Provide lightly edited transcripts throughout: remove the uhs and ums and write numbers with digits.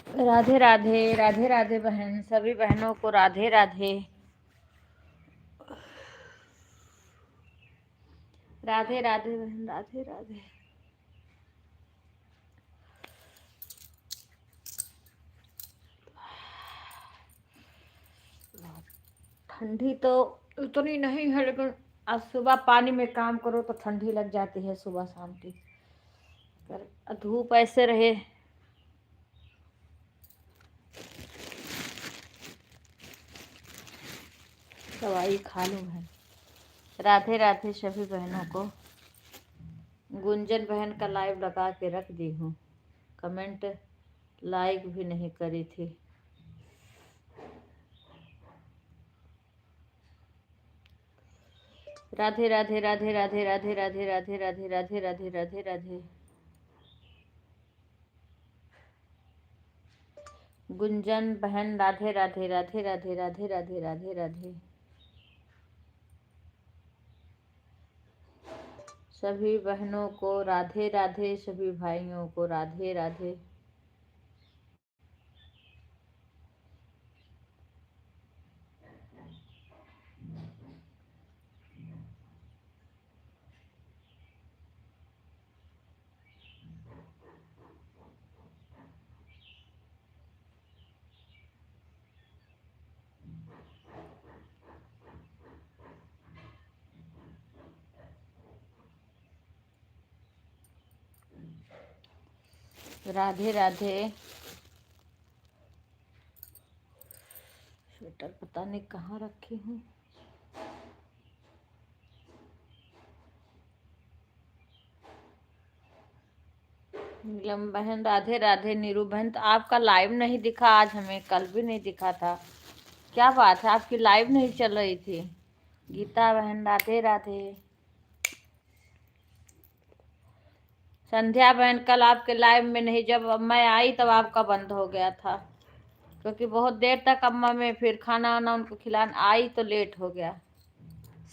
राधे राधे, राधे राधे बहन, सभी बहनों को राधे राधे। राधे राधे बहन, राधे राधे। ठंडी तो उतनी नहीं है, लेकिन आज सुबह पानी में काम करो तो ठंडी लग जाती है सुबह शाम की। पर धूप ऐसे रहे। दवाई खा लूँ बहन। राधे राधे सभी बहनों को। गुंजन बहन का लाइव लगा के रख दी हूँ, कमेंट लाइक भी नहीं करी थी। राधे राधे, राधे राधे, राधे राधे, राधे राधे, राधे राधे, राधे राधे। गुंजन बहन राधे राधे, राधे राधे, राधे राधे, राधे राधे। सभी बहनों को राधे राधे, सभी भाइयों को राधे राधे। राधे राधे। स्वेटर पता नहीं कहाँ रखी हूँ। नीलम बहन राधे राधे। नीरू बहन तो आपका लाइव नहीं दिखा आज हमें, कल भी नहीं दिखा था। क्या बात है, आपकी लाइव नहीं चल रही थी। गीता बहन राधे राधे। संध्या बहन कल आपके लाइव में नहीं, जब मैं आई तब आपका बंद हो गया था, क्योंकि बहुत देर तक अम्मा में फिर खाना वाना उनको खिलाना आई तो लेट हो गया।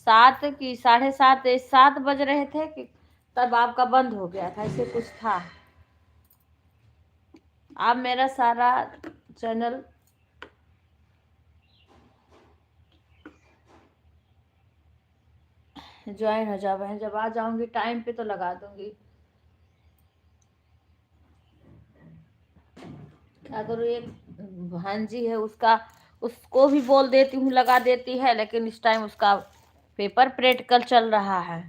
7 की 7:30 7 बज रहे थे कि तब आपका बंद हो गया था, ऐसे कुछ था। आप मेरा सारा चैनल ज्वाइन हो जाओ बहन, जब आ जाऊंगी टाइम पे तो लगा दूंगी। क्या करूँ, एक भांजी है उसको भी बोल देती हूँ लगा देती है, लेकिन इस टाइम उसका पेपर प्रैक्टिकल चल रहा है।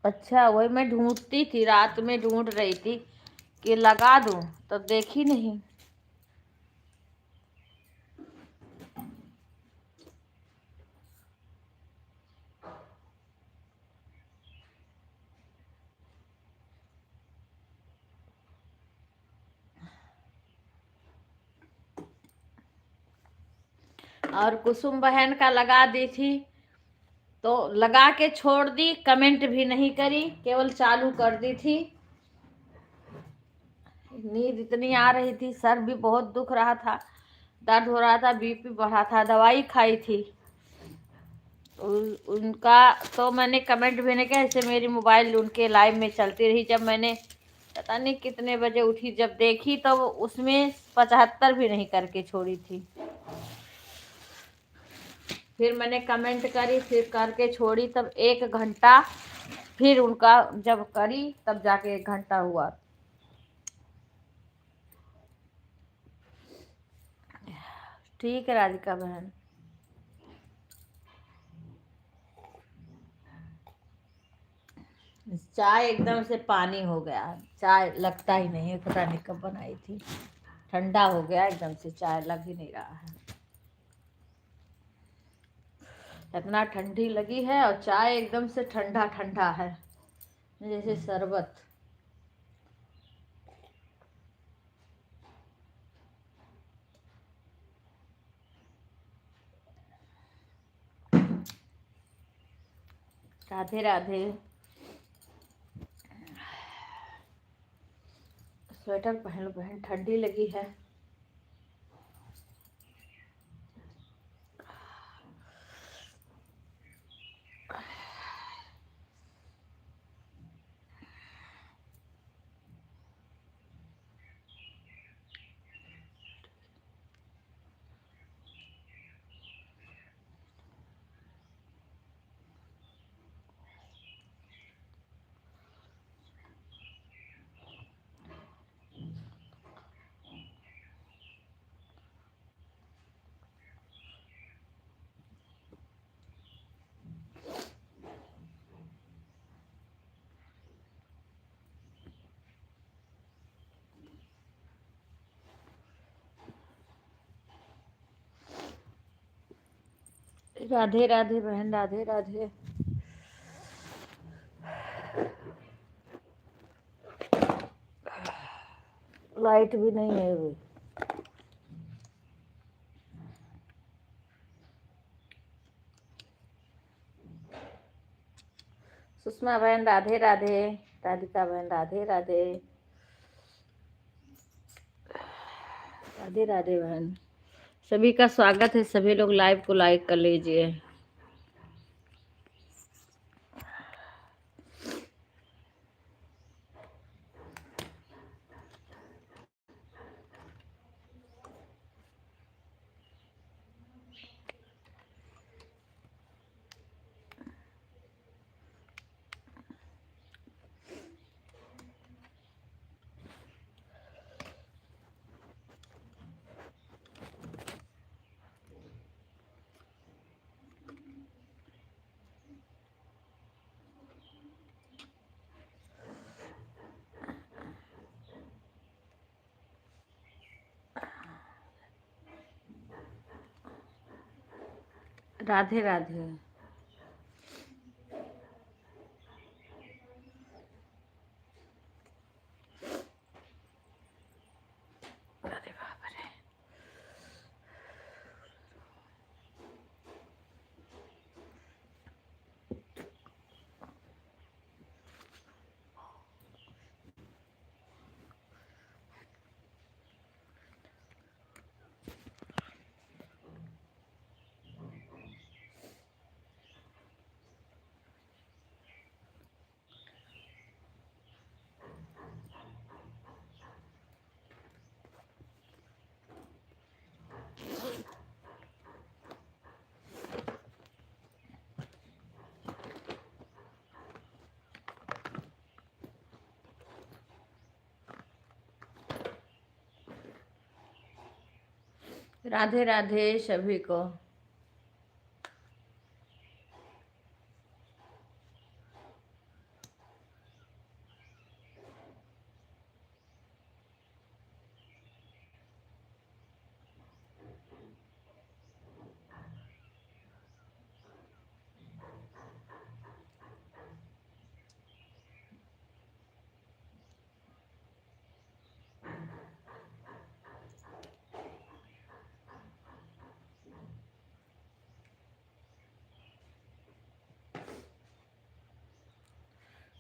अच्छा, वही मैं ढूंढती थी, रात में ढूंढ रही थी कि लगा दूं, तब देखी नहीं। और कुसुम बहन का लगा दी थी तो लगा के छोड़ दी, कमेंट भी नहीं करी, केवल चालू कर दी थी। नींद इतनी आ रही थी, सर भी बहुत दुख रहा था, दर्द हो रहा था, बीपी बढ़ा था, दवाई खाई थी। उनका तो मैंने कमेंट भी नहीं किया, ऐसे मेरी मोबाइल उनके लाइव में चलती रही। जब मैंने पता नहीं कितने बजे उठी, जब देखी तो उसमें 75 भी नहीं करके छोड़ी थी। फिर मैंने कमेंट करी, फिर करके छोड़ी, तब 1 घंटा फिर उनका जब करी तब जाके 1 घंटा हुआ। ठीक है राधिका बहन। चाय एकदम से पानी हो गया, चाय लगता ही नहीं है, पता नहीं कब बनाई थी, ठंडा हो गया एकदम से, चाय लग ही नहीं रहा है। इतना ठंडी लगी है और चाय एकदम से ठंडा ठंडा है, जैसे शरबत। राधे राधे। स्वेटर पहन लो बहन, ठंडी लगी है। राधे राधे बहन, राधे राधे। लाइट भी नहीं है अभी। सुषमा बहन राधे राधे, राधिका बहन राधे राधे, राधे राधे बहन। सभी का स्वागत है, सभी लोग लाइव को लाइक कर लीजिए। राधे राधे। अरे बाप रे। राधे राधे सभी को।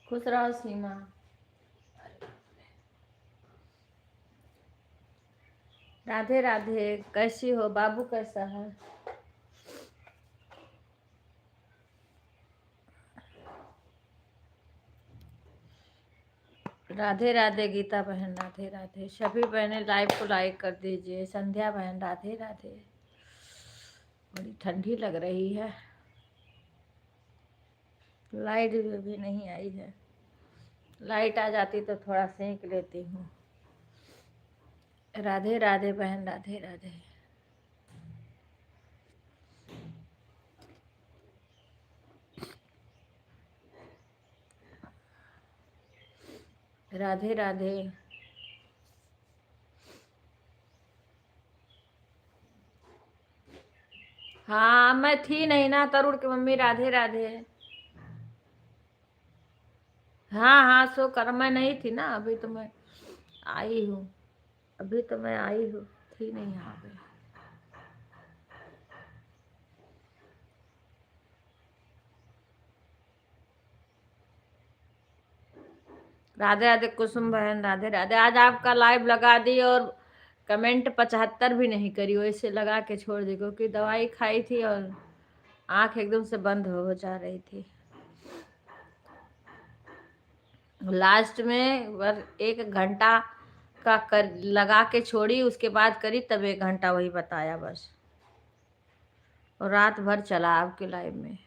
खुश रहो सीमा। राधे राधे, कैसी हो? बाबू कैसा है? राधे राधे गीता बहन, राधे राधे। सभी बहनें लाइव को लाइक कर दीजिए। संध्या बहन राधे राधे। बड़ी ठंडी लग रही है, लाइट भी नहीं आई है। लाइट आ जाती तो थोड़ा सेंक लेती हूँ। राधे राधे बहन, राधे राधे। राधे राधे। हाँ, मैं थी नहीं ना तरुण की मम्मी। राधे राधे। हाँ हाँ, सो कर मैं नहीं थी ना, अभी तो मैं आई हूँ। अभी तो मैं आई हूँ, थी नहीं यहाँ पे। राधे राधे कुसुम बहन, राधे राधे। आज आपका लाइव लगा दी और कमेंट 75 भी नहीं करी, वैसे लगा के छोड़ दी, क्योंकि दवाई खाई थी और आंख एकदम से बंद हो जा रही थी। लास्ट में 1 घंटा का कर लगा के छोड़ी, उसके बाद करी तब 1 घंटा वही बताया बस। और रात भर चला आपके लाइव में।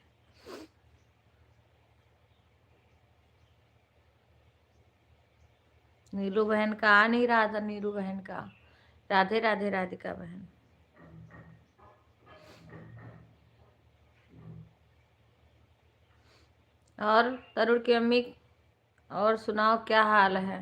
नीलू बहन का आ नहीं रहा था, नीलू बहन का। राधे राधे राधिका बहन। और तरुण की अम्मी, और सुनाओ क्या हाल है?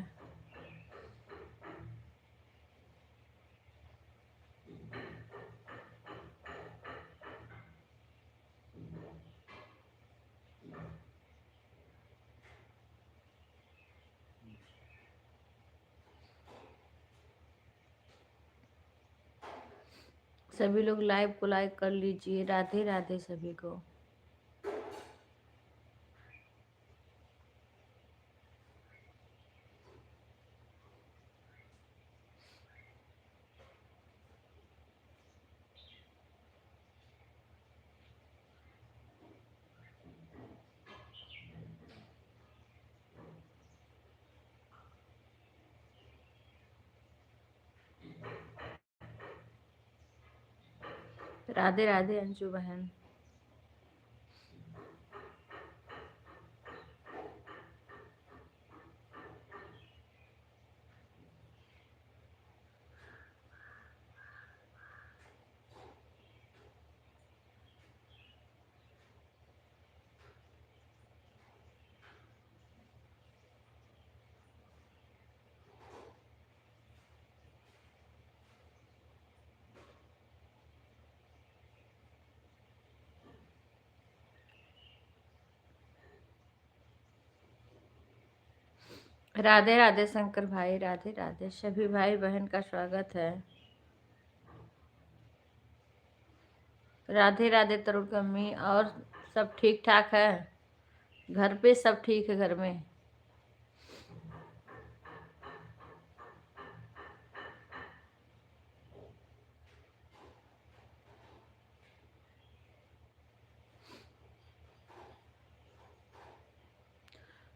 सभी लोग लाइव को लाइक कर लीजिए। राधे राधे सभी को। राधे राधे अंशु बहन। राधे राधे शंकर भाई। राधे राधे सभी भाई बहन का स्वागत है। राधे राधे तरुण कम्मी। और सब ठीक ठाक है घर पे? सब ठीक है घर में?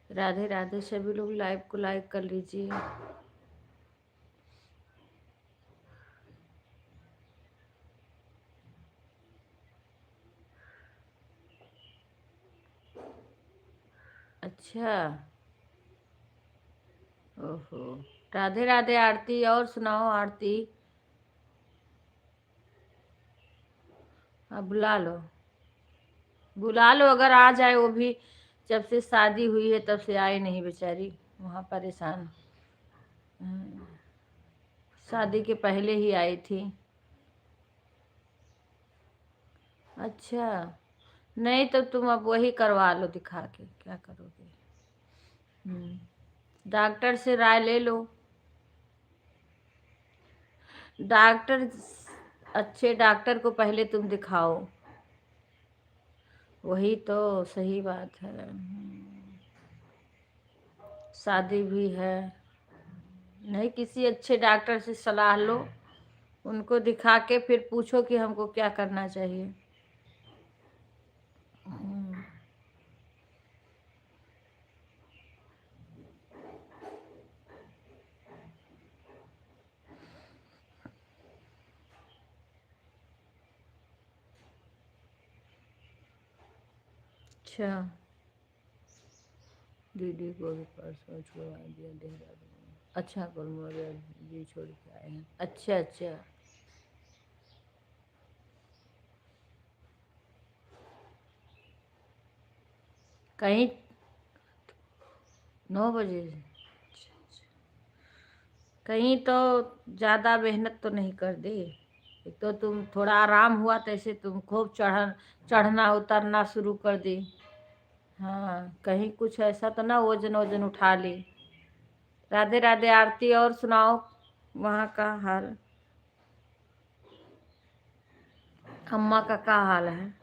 राधे राधे सभी लोग लाइव को लाइक कर लीजिए। अच्छा, ओहो। राधे राधे आरती। और सुनाओ आरती। अब बुला लो, बुला लो अगर आ जाए वो भी। जब से शादी हुई है तब से आई नहीं बेचारी, वहाँ परेशान। शादी के पहले ही आई थी। अच्छा, नहीं तो तुम अब वही करवा लो दिखा के, क्या करोगे? डॉक्टर से राय ले लो। डॉक्टर, अच्छे डॉक्टर को पहले तुम दिखाओ। वही तो सही बात है। शादी भी है। नहीं, किसी अच्छे डॉक्टर से सलाह लो, उनको दिखा के फिर पूछो कि हमको क्या करना चाहिए। अच्छा, दीदी को भी परसों छुड़वा दिया देहरादून। अच्छा, गुलमोहर जी छोड़ के आए हैं। अच्छा अच्छा। कहीं 9 बजे? कहीं तो ज़्यादा मेहनत तो नहीं कर दी? एक तो तुम थोड़ा आराम हुआ तो ऐसे तुम खूब चढ़ना उतरना शुरू कर दी। हाँ, कहीं कुछ ऐसा तो ना वजन वजन उठा ली। राधे राधे आरती। और सुनाओ वहाँ का हाल, अम्मा का क्या हाल है?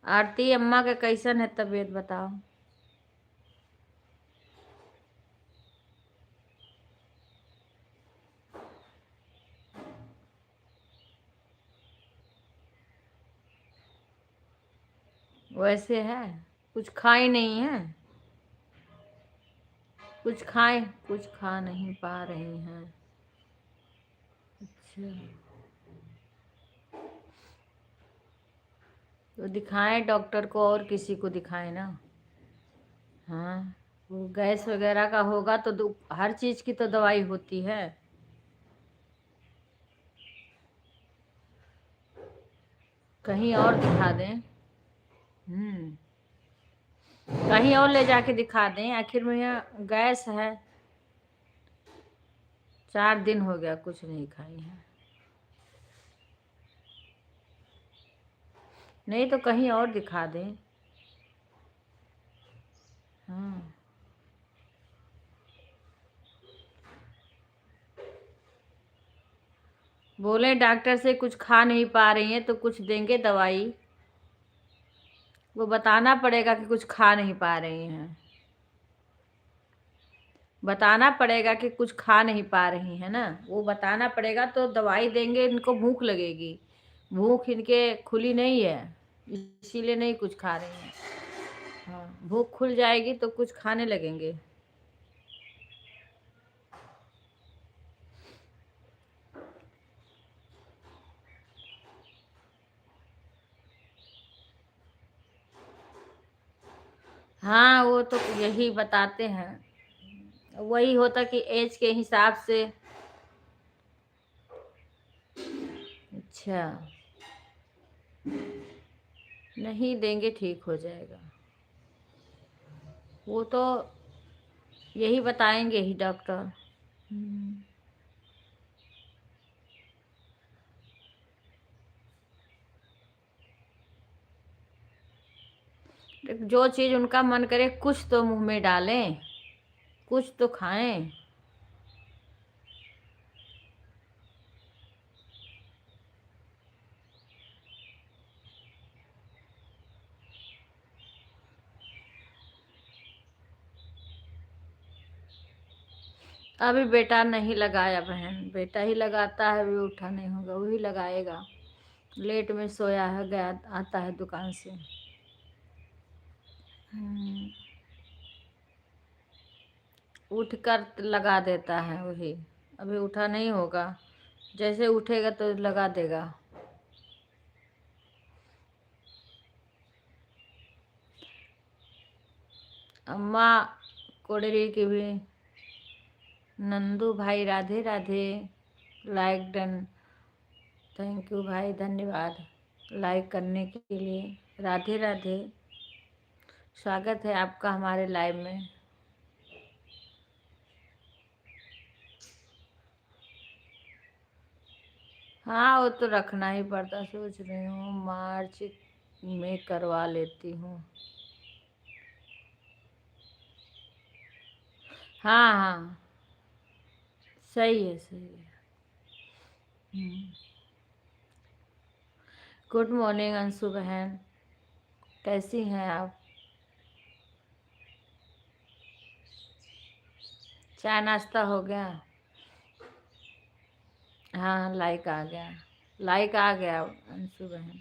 आरती, अम्मा का कैसन है तबीयत बताओ। वैसे है? कुछ खाई नहीं है? कुछ खाए, कुछ खा नहीं पा रही हैं? अच्छा, तो दिखाएं डॉक्टर को और किसी को दिखाएं ना। हाँ, वो गैस वगैरह का होगा तो हर चीज की तो दवाई होती है। कहीं और दिखा दें। कहीं और ले जाके दिखा दें, आखिर में यहाँ गैस है। 4 दिन हो गया कुछ नहीं खाई है। नहीं तो कहीं और दिखा दें। हाँ, बोले डॉक्टर से कुछ खा नहीं पा रही हैं तो कुछ देंगे दवाई। वो बताना पड़ेगा कि कुछ खा नहीं पा रही हैं, बताना पड़ेगा कि कुछ खा नहीं पा रही है ना, वो बताना पड़ेगा तो दवाई देंगे। इनको भूख लगेगी, भूख इनके खुली नहीं है, इसीलिए नहीं कुछ खा रही हैं। हाँ, भूख खुल जाएगी तो कुछ खाने लगेंगे। हाँ, वो तो यही बताते हैं, वही होता कि एज के हिसाब से। अच्छा, नहीं देंगे, ठीक हो जाएगा। वो तो यही बताएंगे ही डॉक्टर। हम्म। जो चीज उनका मन करे कुछ तो मुंह में डालें, कुछ तो खाएं। अभी बेटा नहीं लगाया बहन, बेटा ही लगाता है, अभी उठा नहीं होगा, वही लगाएगा। लेट में सोया है, गया आता है दुकान से। हम्म, उठ कर लगा देता है वही। अभी उठा नहीं होगा, जैसे उठेगा तो लगा देगा। अम्मा कोडरी की भी। नंदू भाई Radhe Radhe, like done. Thank you भाई, धन्यवाद लाइक करने के लिए। राधे राधे, स्वागत है आपका हमारे लाइव में। हाँ, वो तो रखना ही पड़ता, सोच रही हूँ मार्च में करवा लेती हूँ। हाँ हाँ, सही है सही है। गुड मॉर्निंग अंशु बहन, कैसी हैं आप? चाय नाश्ता हो गया? हाँ, लाइक आ गया, लाइक आ गया अंशु बहन।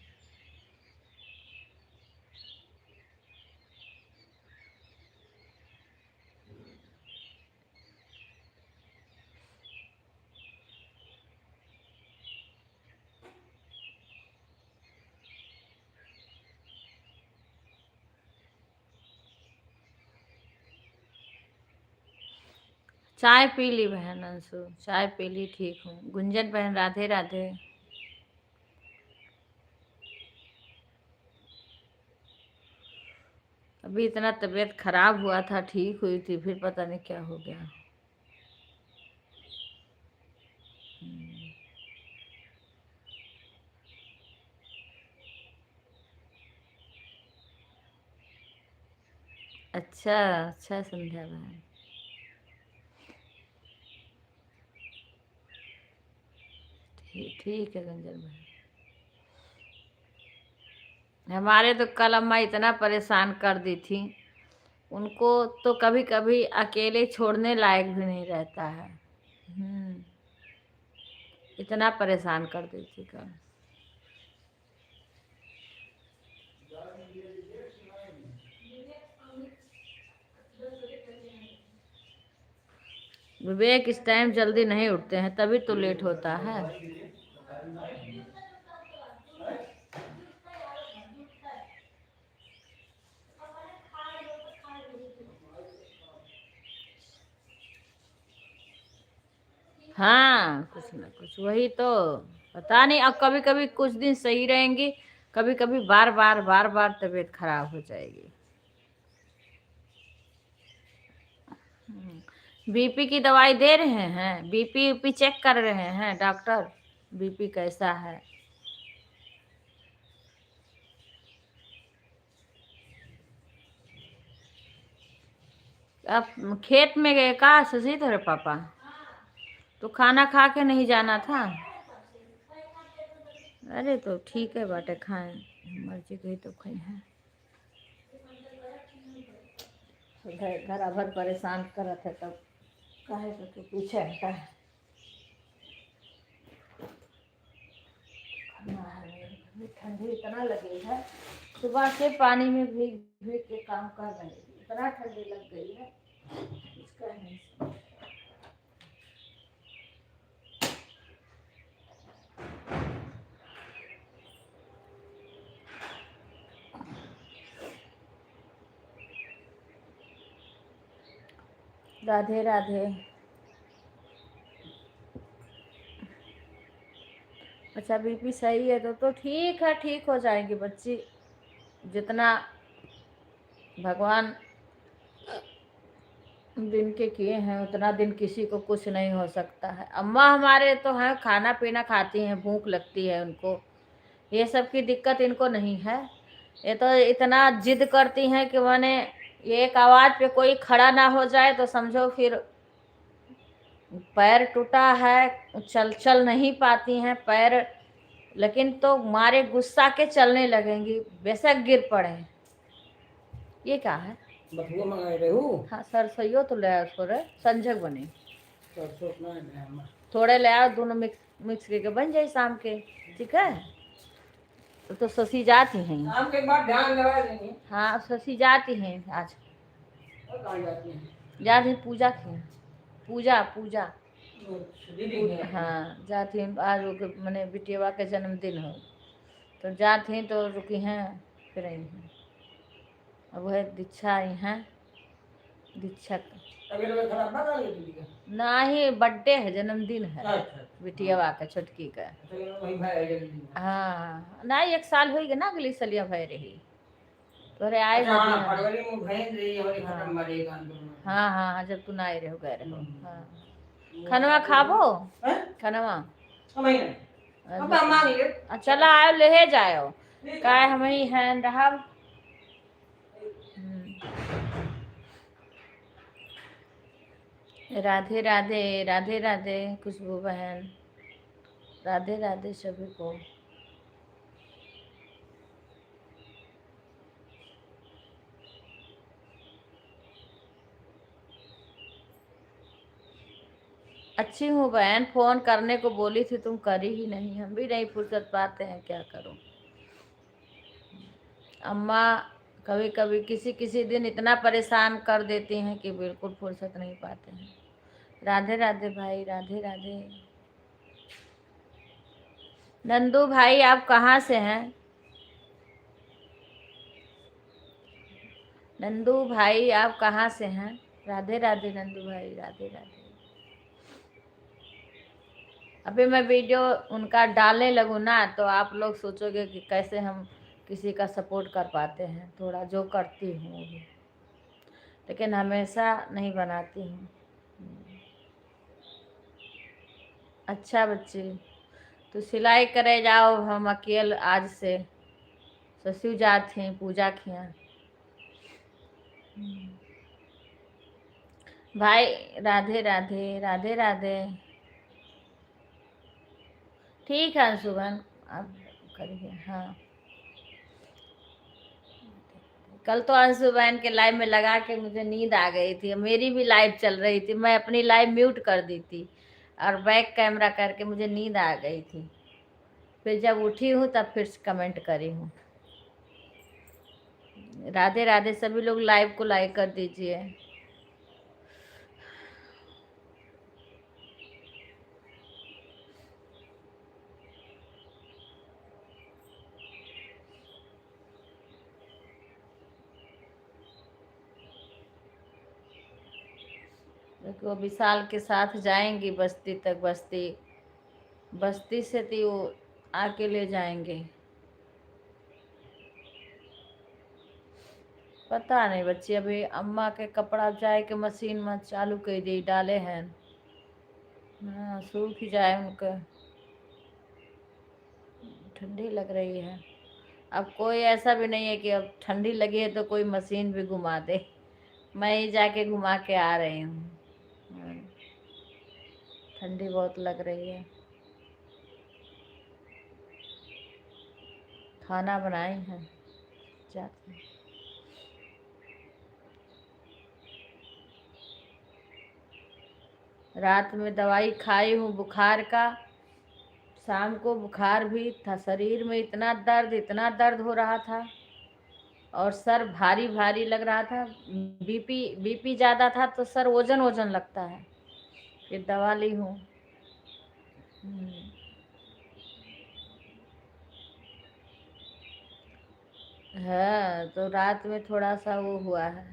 चाय पी ली बहन अंशु, चाय पी ली, ठीक हूँ। गुंजन बहन राधे राधे। अभी इतना तबीयत खराब हुआ था, ठीक हुई थी, फिर पता नहीं क्या हो गया। अच्छा अच्छा संध्या बहन, ठीक है गुंजन बहन। हमारे तो कल अम्मा इतना परेशान कर दी थी, उनको तो कभी कभी अकेले छोड़ने लायक भी नहीं रहता है। हम्म, इतना परेशान कर दी थी कल। विवेक इस टाइम जल्दी नहीं उठते हैं, तभी तो लेट होता है। हाँ, कुछ ना कुछ, वही तो। पता नहीं, अब कभी कभी कुछ दिन सही रहेंगी, कभी कभी बार बार तबीयत खराब हो जाएगी। बीपी की दवाई दे रहे हैं, बीपी उपी चेक कर रहे हैं डॉक्टर, बीपी कैसा है? अब खेत में गए का शशि तेरे पापा? तो खाना खा के नहीं जाना था? अरे तो ठीक है बाटे, खाएं, मर्जी गई तो खाई है। घर भर परेशान करत है, तब काहे तो पीछे हटा है। ठंडी इतना लगी है, सुबह से पानी में भीग भीग के काम कर रहे हैं, इतना ठंडी लग गई है इसका नहीं। राधे राधे। अच्छा बीपी सही है तो ठीक है, ठीक हो जाएगी बच्ची। जितना भगवान दिन के किए हैं उतना दिन किसी को कुछ नहीं हो सकता है। अम्मा हमारे तो हैं, खाना पीना खाती हैं, भूख लगती है उनको, ये सब की दिक्कत इनको नहीं है। ये तो इतना जिद करती हैं कि मैंने ये एक आवाज़ पे कोई खड़ा ना हो जाए तो समझो फिर पैर टूटा है, चल नहीं पाती हैं पैर, लेकिन तो मारे गुस्सा के चलने लगेंगी, बेशक गिर पड़े। ये क्या है? बथुआ मंगाए रहे हो? हाँ सरसों तो ले आओ, थोड़े संजग बने, थोड़े ले आओ, दोनों मिक्स करके बन जाए शाम के, ठीक है? तो शशि जाती हैं शाम के बाद ध्यान लगा देंगे। हाँ शशि जाती हैं आज, जाती हैं पूजा की, पूजा पूजा हाँ जाती हैं आज, मैंने बिटिया के जन्मदिन हो तो जाती हैं, तो रुकी हैं फिर आई हैं। अब वह दीक्षा आई हैं, दीक्षा ना ही बर्थडे है, जन्मदिन है बिटिया का छोटकी का। हाँ ना 1 साल हो गया ना, अगली सलिया भाई रही तोरे आए। हाँ हाँ जब तू ना आए रहो गए रहो। हाँ खनवा खाबो, खनवा चला आयो ले जाओ, काय हम ही हैं रहा। राधे राधे, राधे राधे खुशबू बहन, राधे राधे सभी को। अच्छी हूँ बहन, फोन करने को बोली थी तुम करी ही नहीं, हम भी नहीं फुर्सत पाते हैं, क्या करूँ। अम्मा कभी कभी किसी किसी दिन इतना परेशान कर देती हैं कि बिल्कुल फुर्सत नहीं पाते हैं। राधे राधे भाई, राधे राधे। नंदू भाई आप कहाँ से हैं? नंदू भाई आप कहाँ से हैं? राधे राधे नंदू भाई, राधे राधे। अभी मैं वीडियो उनका डालने लगूँ ना तो आप लोग सोचोगे कि कैसे हम किसी का सपोर्ट कर पाते हैं, थोड़ा जो करती हूँ वो भी, लेकिन हमेशा नहीं बनाती हूँ। अच्छा बच्ची तो सिलाई करे जाओ, हम अकेले आज से ससुर जात हैं पूजा किया। भाई राधे राधे, राधे राधे। ठीक है अंशुमन आप करिए। हाँ कल तो अंशुमन के लाइव में लगा के मुझे नींद आ गई थी, मेरी भी लाइव चल रही थी, मैं अपनी लाइव म्यूट कर दी थी और बैक कैमरा करके मुझे नींद आ गई थी। फिर जब उठी हूँ तब फिर कमेंट करी हूँ। राधे राधे सभी लोग, लाइव को लाइक कर दीजिए। वो विशाल के साथ जाएंगी बस्ती तक, बस्ती से तो वो आके ले जाएंगे। पता नहीं बच्ची, अभी अम्मा के कपड़ा जाए के मशीन में चालू कर दी, डाले हैं। हाँ सूख जाए उनका, ठंडी लग रही है। अब कोई ऐसा भी नहीं है कि अब ठंडी लगी है तो कोई मशीन भी घुमा दे, मैं ही जाके घुमा के आ रही हूँ। ठंडी बहुत लग रही है। खाना बनाई है, जाते हैं। रात में दवाई खाई हूँ बुखार का। शाम को बुखार भी था, शरीर में इतना दर्द हो रहा था और सर भारी भारी लग रहा था। बीपी ज़्यादा था तो सर वजन वजन लगता है। फिर दवा ली हूँ। हाँ, तो रात में थोड़ा सा वो हुआ है।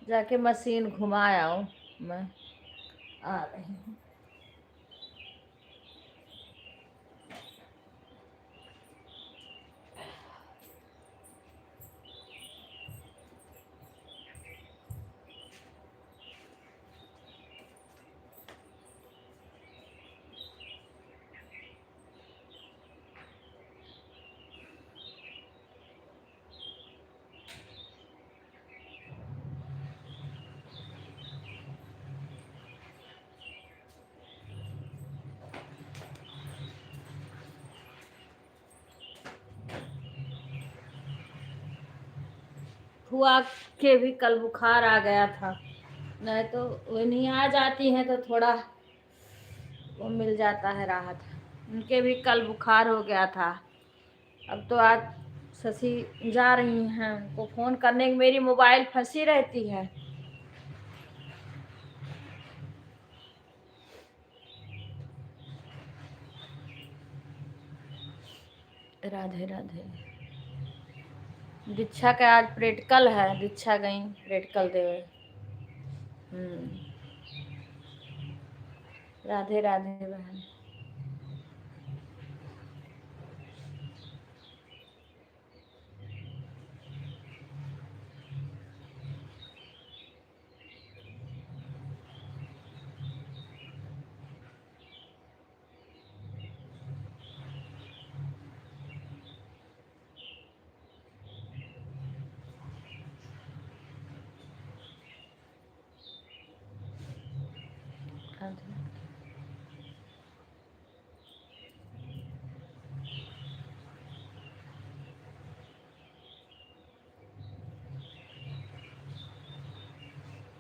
जाके मशीन घुमा आऊँ, मैं आ रही हूँ। हुआ के भी कल बुखार आ गया था, नहीं तो वो नहीं आ जाती हैं तो थोड़ा वो मिल जाता है राहत। उनके भी कल बुखार हो गया था। अब तो आज शशि जा रही हैं, उनको फ़ोन करने की मेरी मोबाइल फंसी रहती है। राधे राधे। दीक्षा का आज प्रैक्टिकल है, दीक्षा गई प्रैक्टिकल देवे। राधे राधे बहन।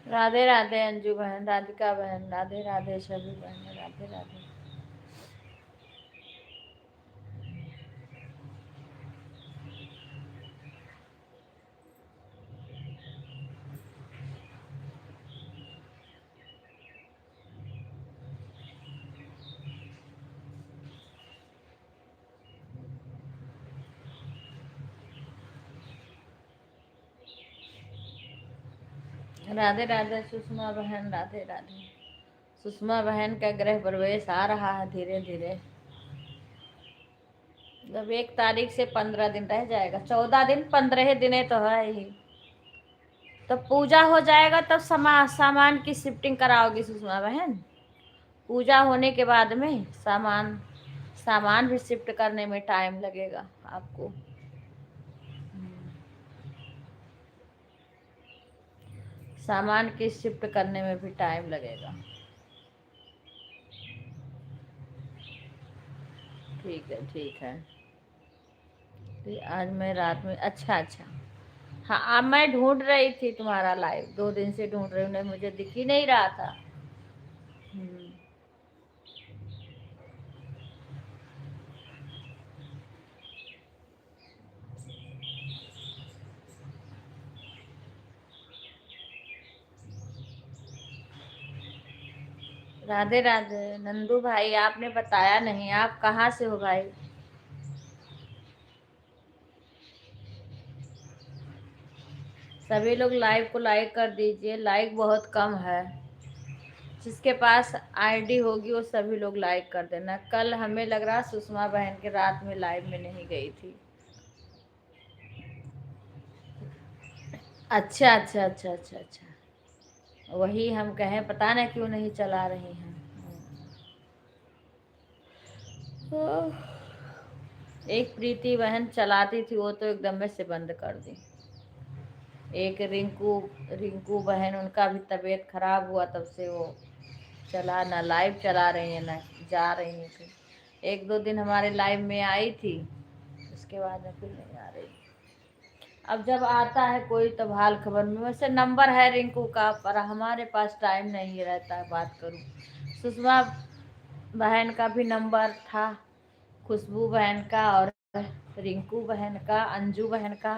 राधे राधे अंजू बहन, राधिका बहन, राधे राधे सभी बहन, राधे राधे। राधे राधे सुषमा बहन, राधे राधे। सुषमा बहन का गृह प्रवेश आ रहा है धीरे धीरे। जब 1 तारीख से 15 दिन रह जाएगा, 14 दिन 15 दिन तो है ही। तब पूजा हो जाएगा तब सामान की शिफ्टिंग कराओगी सुषमा बहन। पूजा होने के बाद में सामान भी शिफ्ट करने में टाइम लगेगा आपको। सामान की शिफ्ट करने में भी टाइम लगेगा। ठीक है, ठीक है। तो आज मैं रात में अच्छा। हाँ, अब मैं ढूंढ रही थी तुम्हारा लाइव, 2 दिन से ढूंढ रही हूँ, मुझे दिख ही नहीं रहा था। राधे राधे नंदू भाई, आपने बताया नहीं, आप कहाँ से हो भाई? सभी लोग लाइव को लाइक कर दीजिए, लाइक बहुत कम है। जिसके पास आईडी होगी वो सभी लोग लाइक कर देना। कल हमें लग रहा सुषमा बहन के रात में लाइव में नहीं गई थी। अच्छा। वही हम कहें पता नहीं क्यों नहीं चला रही हैं। एक प्रीति बहन चलाती थी, वो तो एकदम से बंद कर दी। एक रिंकू रिंकू बहन, उनका भी तबीयत खराब हुआ, तब से वो चला ना लाइव चला रही है ना जा रही है फिर। एक दो दिन हमारे लाइव में आई थी, उसके बाद में फिर नहीं आ रही। अब जब आता है कोई तब हाल खबर में, वैसे नंबर है रिंकू का, पर हमारे पास टाइम नहीं रहता है बात करूं। सुषमा बहन का भी नंबर था, खुशबू बहन का और रिंकू बहन का, अंजू बहन का,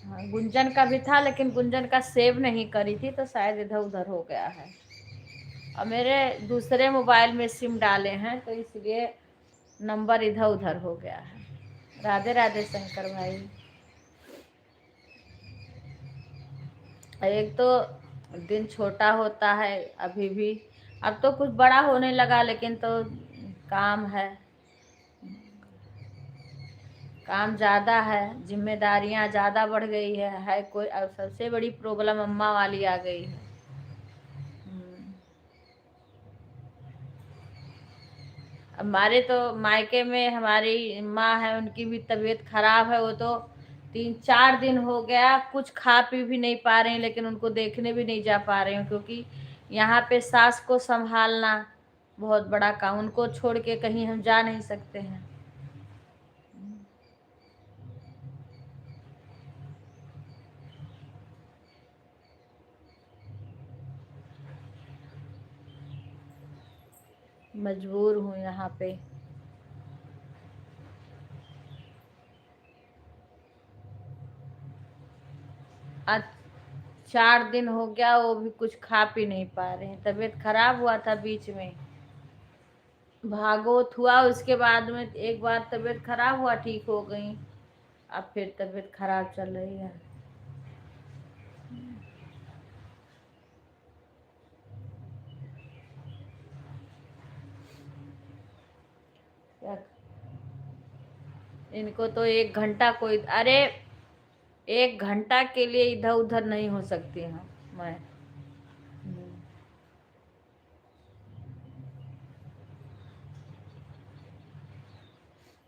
हाँ, गुंजन का भी था, लेकिन गुंजन का सेव नहीं करी थी तो शायद इधर उधर हो गया है। और मेरे दूसरे मोबाइल में सिम डाले हैं तो इसलिए नंबर इधर उधर हो गया है। राधे राधे शंकर भाई। एक तो दिन छोटा होता है अभी भी, अब तो कुछ बड़ा होने लगा, लेकिन तो काम है, काम ज़्यादा है, जिम्मेदारियां ज़्यादा बढ़ गई है कोई। अब सबसे बड़ी प्रॉब्लम अम्मा वाली आ गई है। हमारे तो मायके में हमारी माँ है, उनकी भी तबीयत खराब है। वो तो 3-4 दिन हो गया कुछ खा पी भी नहीं पा रहे हैं, लेकिन उनको देखने भी नहीं जा पा रहे हैं, क्योंकि यहाँ पे सास को संभालना बहुत बड़ा काम, उनको छोड़ के कहीं हम जा नहीं सकते हैं। मजबूर हूँ यहाँ पे। आज 4 दिन हो गया, वो भी कुछ खा पी नहीं पा रहे हैं। तबीयत खराब हुआ था बीच में, भागोत हुआ, उसके बाद में एक बार तबीयत खराब हुआ, ठीक हो गई, अब फिर तबीयत खराब चल रही है। क्या- इनको तो 1 घंटा कोई, अरे 1 घंटा के लिए इधर उधर नहीं हो सकती हूँ मैं।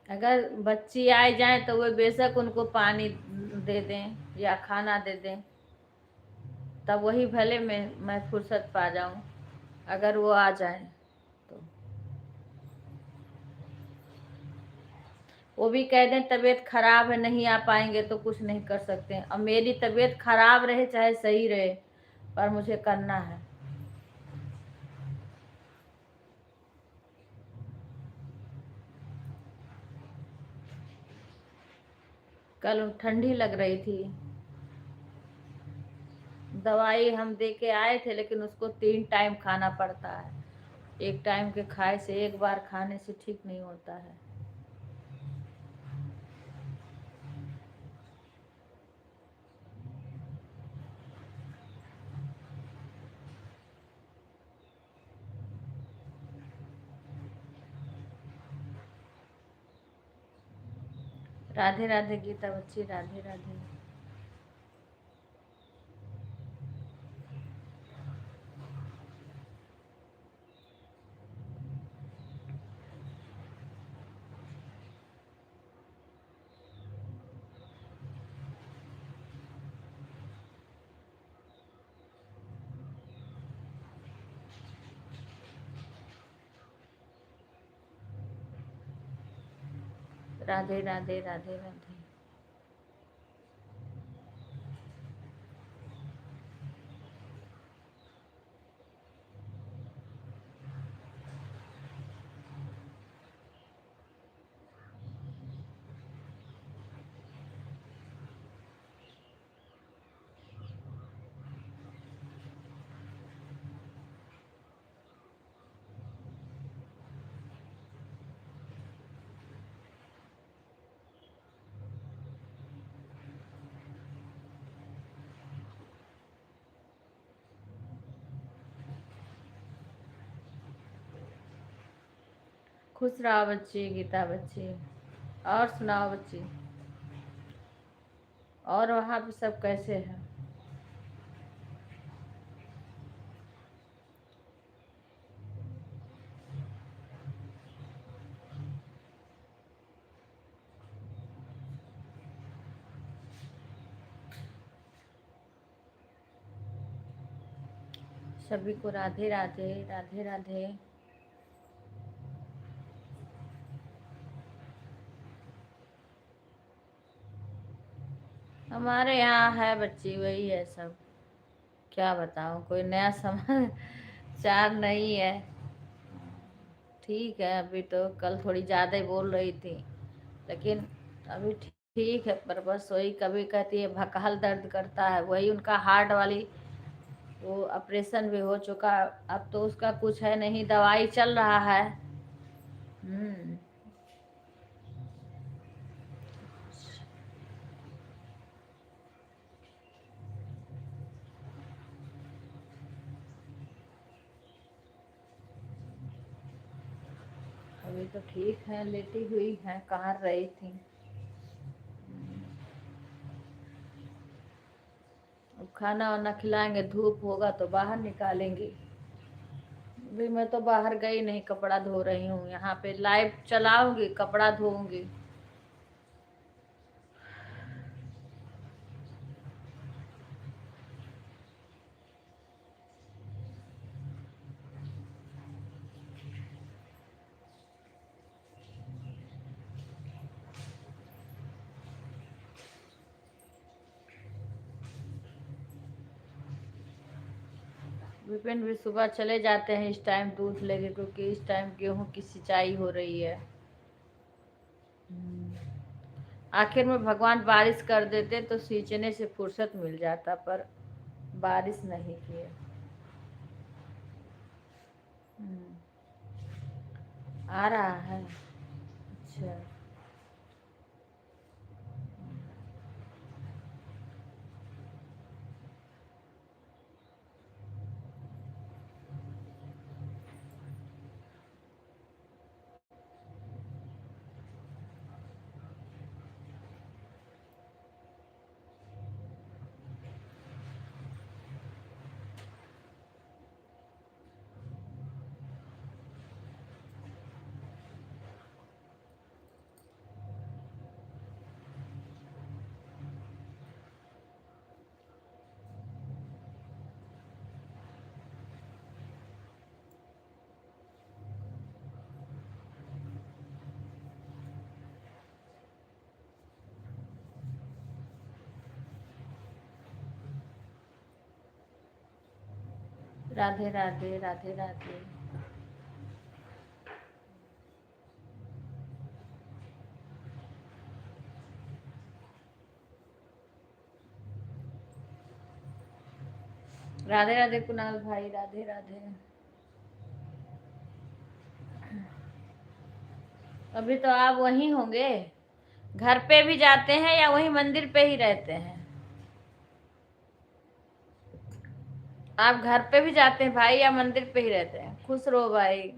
अगर बच्ची आ जाए तो वे बेशक उनको पानी दे दें या खाना दे दें, तब वही भले मैं फुर्सत पा जाऊं, अगर वो आ जाए तो। वो भी कह दें तबीयत खराब है नहीं आ पाएंगे तो कुछ नहीं कर सकते हैं। अब मेरी तबीयत खराब रहे चाहे सही रहे, पर मुझे करना है। कल ठंडी लग रही थी, दवाई हम दे के आए थे, लेकिन उसको 3 टाइम खाना पड़ता है। एक टाइम के खाए से, एक बार खाने से ठीक नहीं होता है। राधे राधे गीता बच्ची, राधे राधे। राधे राधे राधे राधे। खुश रहो बच्ची, गीता बच्ची। और सुनाओ बच्ची, और वहाँ पे सब कैसे हैं? सभी को राधे राधे, राधे राधे। हमारे यहाँ है बच्ची, वही है सब, क्या बताऊं, कोई नया समाचार नहीं है। ठीक है, अभी तो कल थोड़ी ज्यादा ही बोल रही थी, लेकिन अभी ठीक है, पर बस वही कभी कहती है भकहल दर्द करता है, वही उनका हार्ट वाली, वो ऑपरेशन भी हो चुका, अब तो उसका कुछ है नहीं, दवाई चल रहा है। अभी तो ठीक है, लेटी हुई है, कहाँ रही थी। अब खाना वाना खिलाएंगे, धूप होगा तो बाहर निकालेंगे। अभी मैं तो बाहर गई नहीं, कपड़ा धो रही हूँ, यहाँ पे लाइव चलाऊंगी, कपड़ा धोऊंगी। विपिन भी सुबह चले जाते हैं इस टाइम दूध लेके, क्योंकि इस टाइम गेहूं की सिंचाई हो रही है। आखिर में भगवान बारिश कर देते तो सींचने से फुर्सत मिल जाता, पर बारिश नहीं किए। आ रहा है, अच्छा। राधे राधे, राधे राधे। राधे राधे कुणाल भाई, राधे राधे। अभी तो आप वहीं होंगे, घर पे भी जाते हैं या वहीं मंदिर पे ही रहते हैं? आप घर पे भी जाते हैं भाई या मंदिर पे ही रहते हैं? खुश रहो भाई।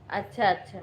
अच्छा अच्छा।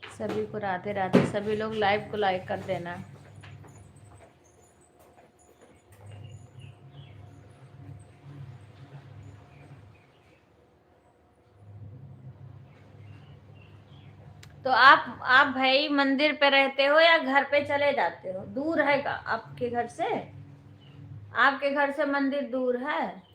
सभी को राधे राधे, सभी लोग लाइव को लाइक कर देना। तो आप भाई मंदिर पे रहते हो या घर पे चले जाते हो? दूर है का आपके घर से? आपके घर से मंदिर दूर है?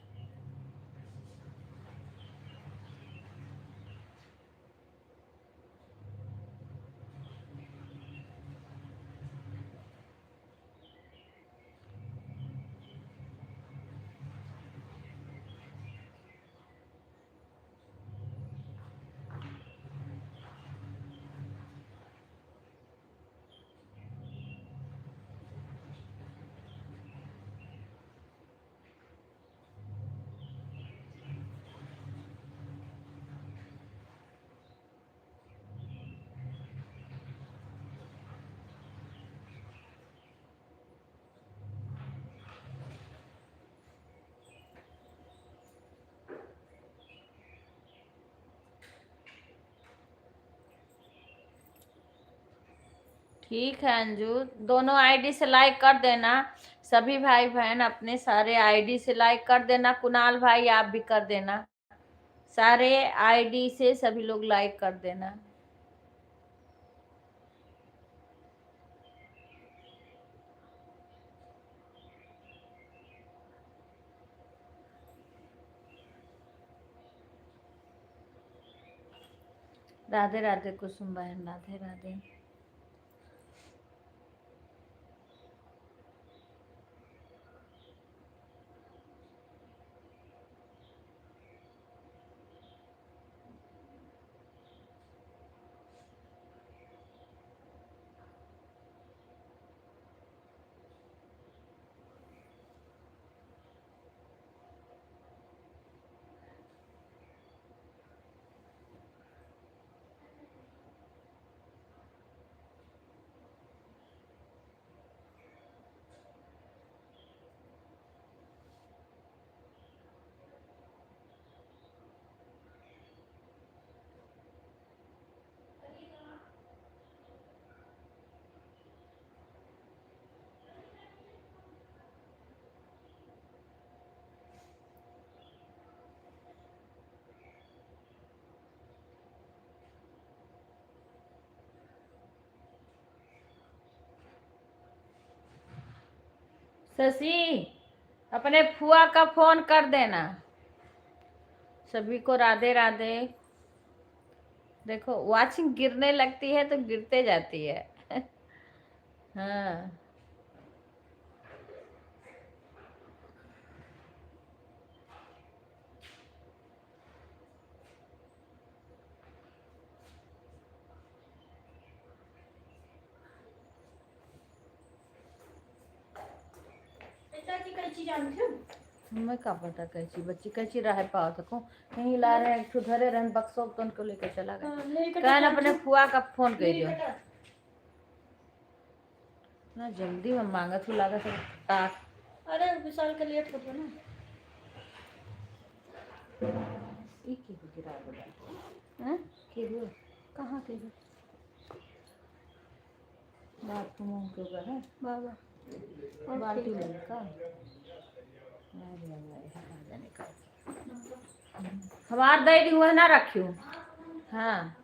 ठीक है अंजू, दोनों आईडी से लाइक कर देना। सभी भाई बहन अपने सारे आईडी से लाइक कर देना। कुणाल भाई आप भी कर देना, सारे आईडी से सभी लोग लाइक कर देना। राधे राधे कुसुम बहन, राधे राधे। शशि अपने फुआ का फोन कर देना। सभी को राधे राधे। देखो वाचिंग गिरने लगती है तो गिरते जाती है। हाँ मैं का पता कैसी बच्ची कैसी रह पाओ तको कहीं ला रहे हैं धरे रहन बक्सो तो उनको लेकर चला गया। कहन अपने फुआ का फोन कर दियो ना, जल्दी में मांगत हूँ लागत है ताक। अरे विशाल का लेट होता ना। ई की हो गिरा बोला हैं की हो कहाँ के हो बात मुंह के ऊपर है बाबा बाल्टी ले का हमार दैडी हुआ ना रखियो। हाँ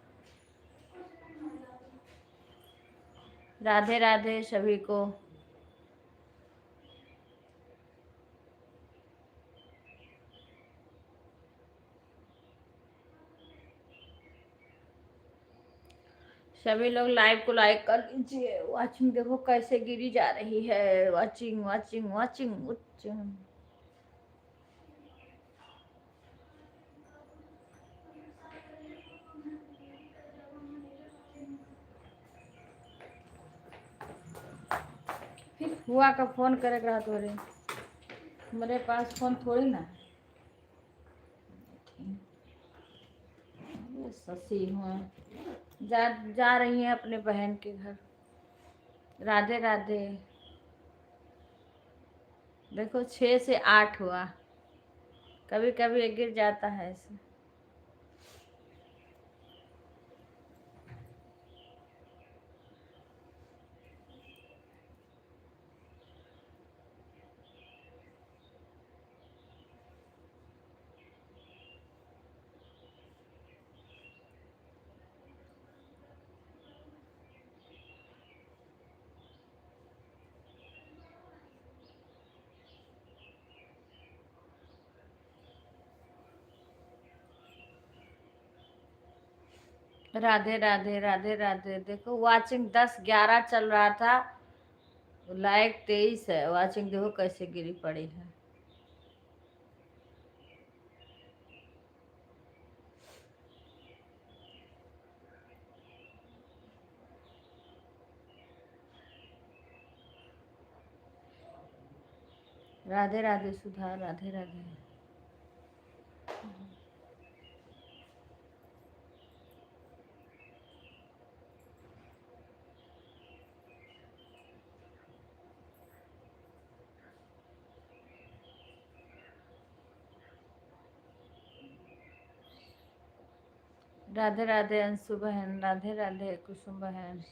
राधे राधे सभी को। सभी लोग लाइव को लाइक कर लीजिए। वाचिंग देखो कैसे गिरी जा रही है। Watching watching watching watching. फिर हुआ का फोन करेगा तो रे मेरे पास फोन थोड़ी ना है। शशि हुआ जा रही है अपने बहन के घर। राधे राधे। देखो 6 से 8 हुआ, कभी कभी गिर जाता है ऐसे। राधे राधे राधे राधे। देखो वाचिंग 10-11 चल रहा था, लाइक 23 है। वाचिंग देखो कैसे गिरी पड़ी है। राधे राधे सुधा, राधे राधे। राधे राधे अंशु बहन, राधे राधे कुसुम बहन।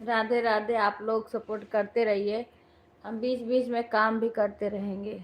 राधे राधे। आप लोग सपोर्ट करते रहिए, हम बीच बीच में काम भी करते रहेंगे।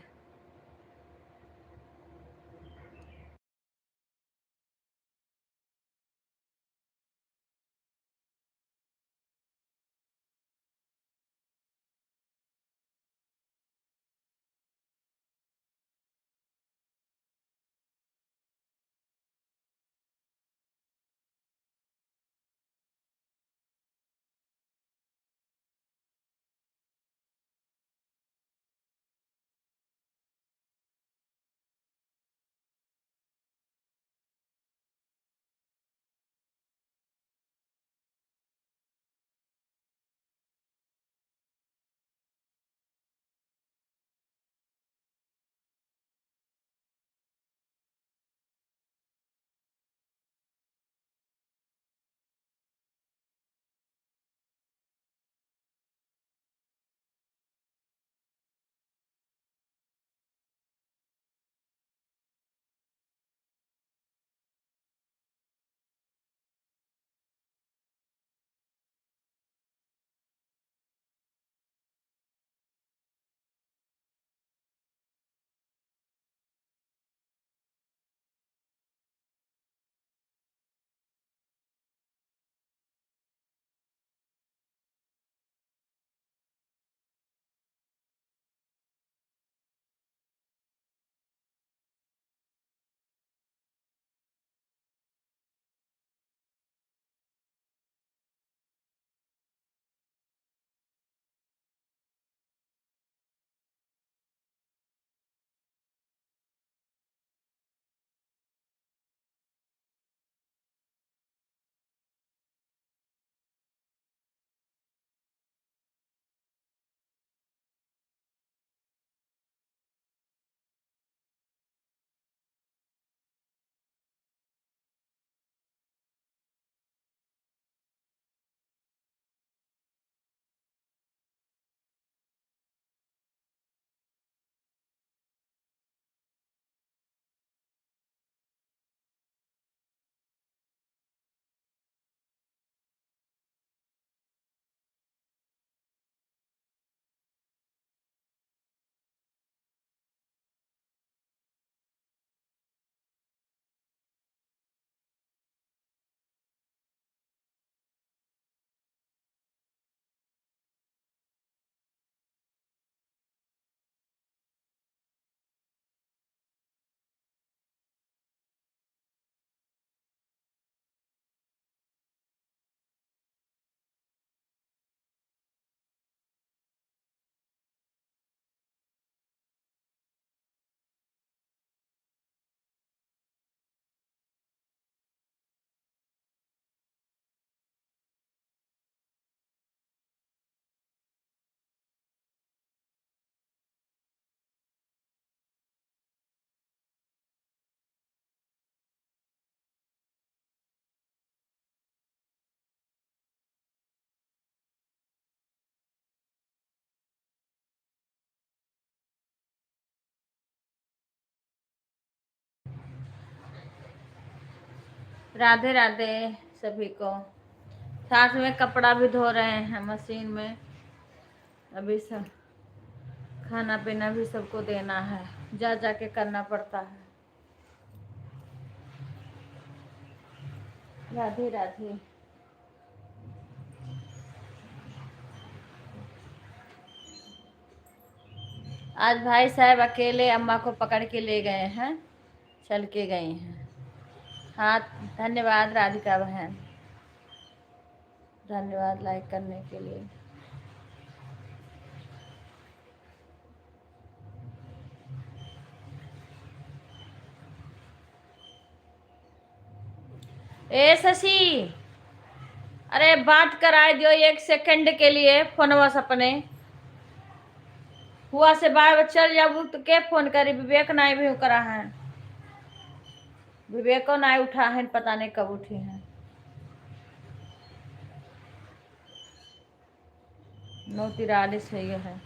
राधे राधे सभी को। साथ में कपड़ा भी धो रहे हैं मशीन में। अभी सब खाना पीना भी सबको देना है, जा जा के करना पड़ता है। राधे राधे। आज भाई साहब अकेले अम्मा को पकड़ के ले गए हैं, चल के गए हैं। हाँ, धन्यवाद राधिका बहन, धन्यवाद लाइक करने के लिए। ए शशि, अरे बात कराए दियो 1 सेकंड के लिए फोनवा से अपने हुआ से बार चल जाबू तो के फोन करी। विवेक नाई भी करा है, विवेको नाई उठा है, पता नहीं कब उठी है। 9:43 हो गए है।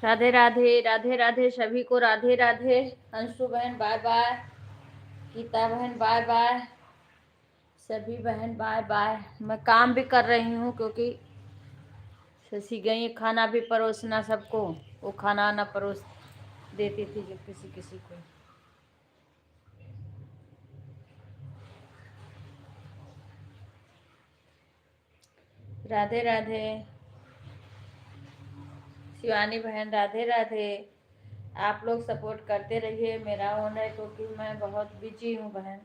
राधे राधे, राधे राधे सभी को, राधे राधे। अंशु बहन बाय बाय, गीता बहन बाय बाय, सभी बहन बाय बाय। मैं काम भी कर रही हूँ क्योंकि शशि गई है खाना भी परोसना सबको, वो खाना आना परोस देती थी जो किसी किसी को। राधे राधे शिवानी बहन, राधे राधे। आप लोग सपोर्ट करते रहिए, मेरा ऑन है क्योंकि मैं बहुत बिजी हूँ बहन।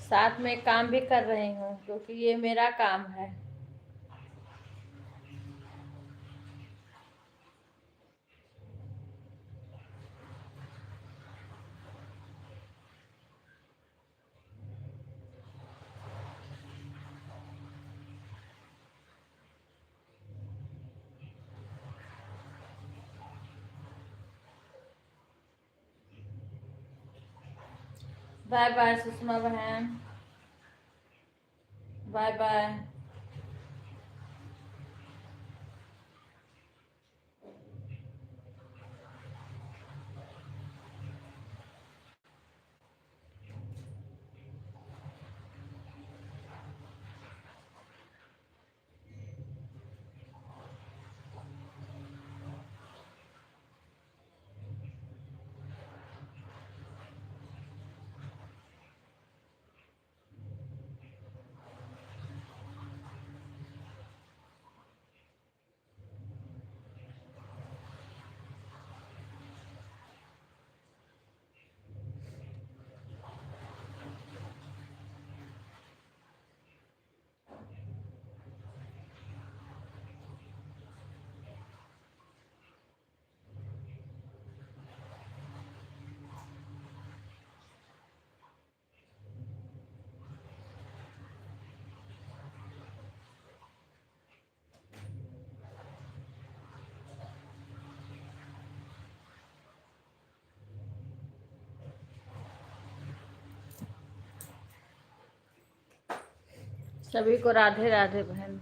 साथ में काम भी कर रही हूँ क्योंकि ये मेरा काम है। बाय बाय सुषमा बहन, बाय बाय। सभी को राधे राधे बहन।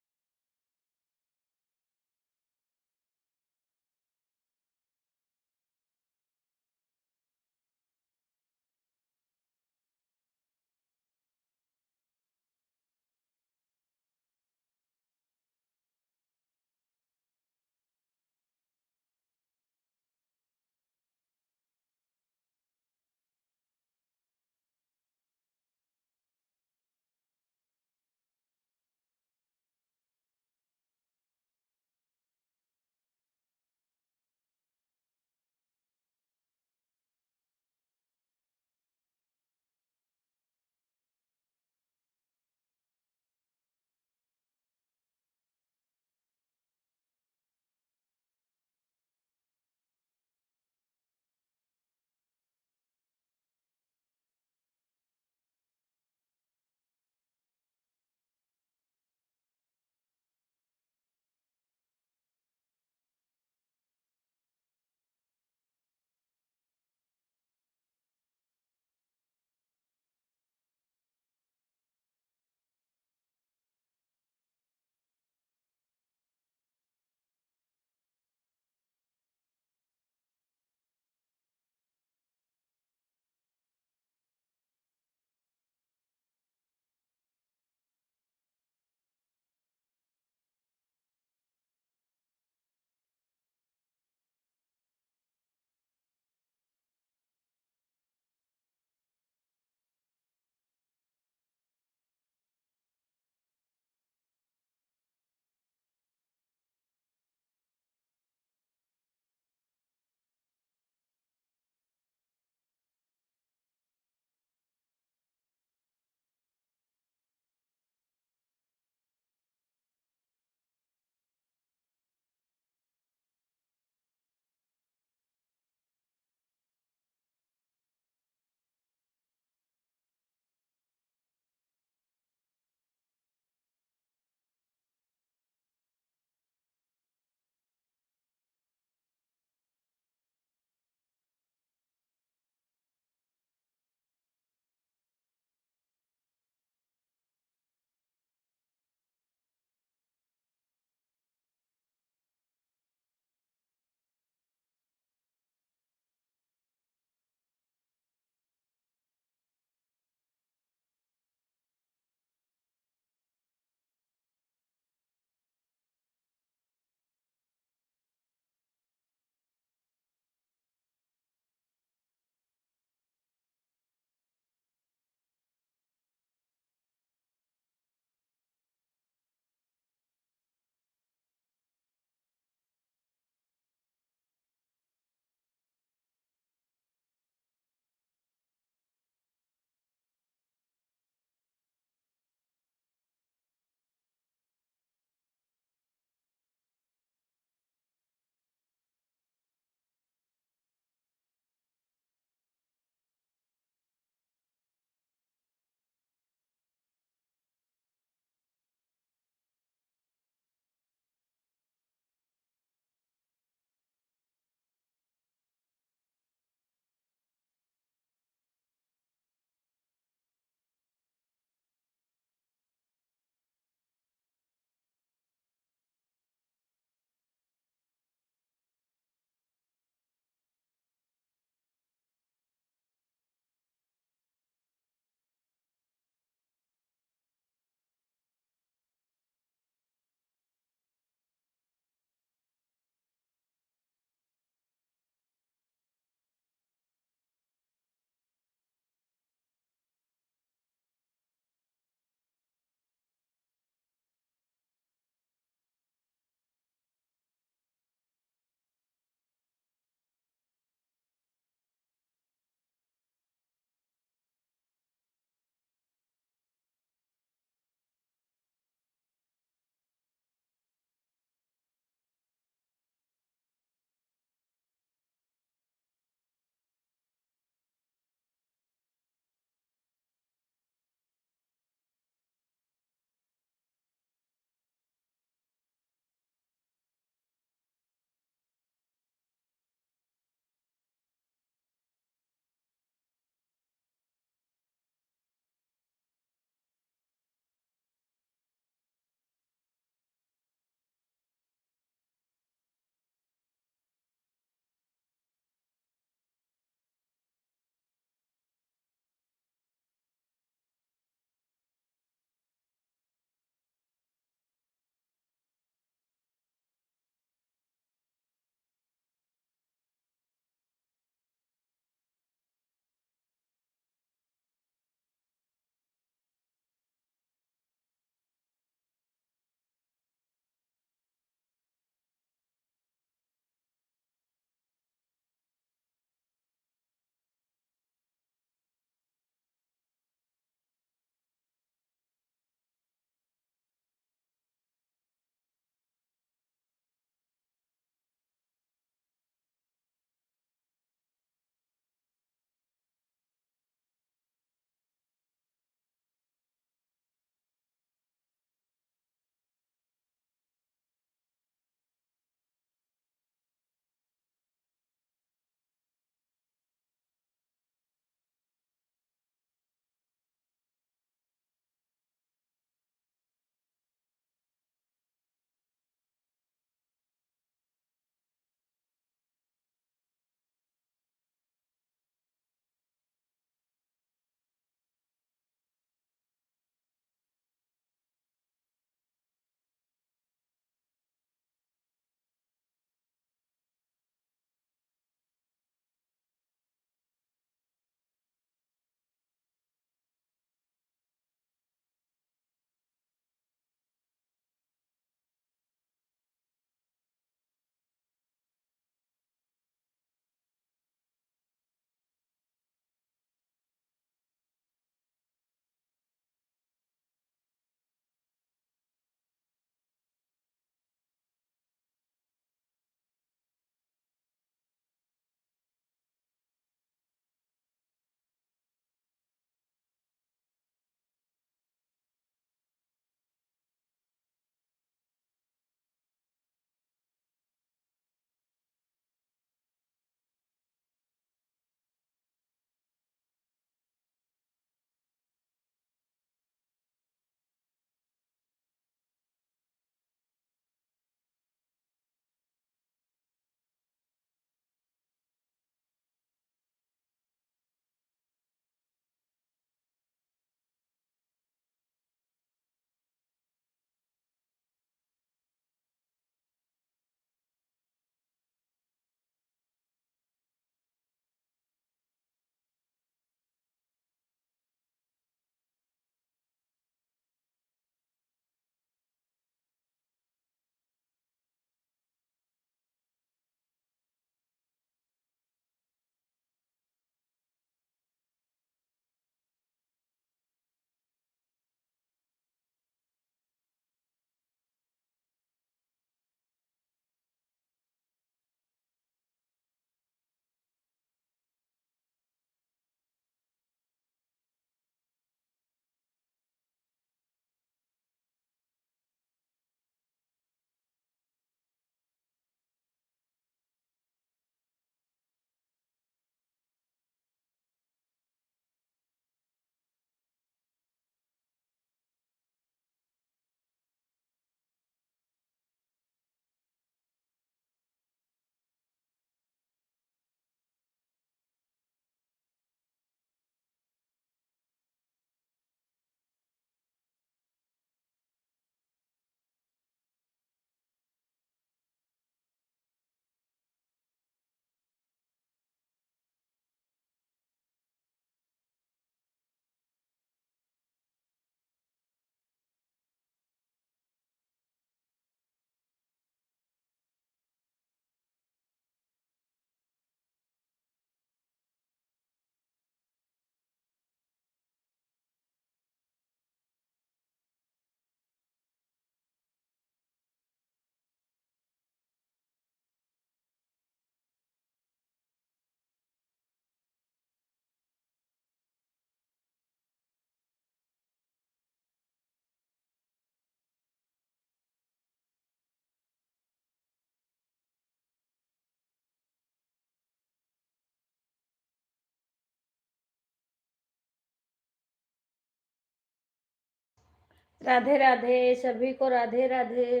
राधे राधे, सभी को राधे राधे।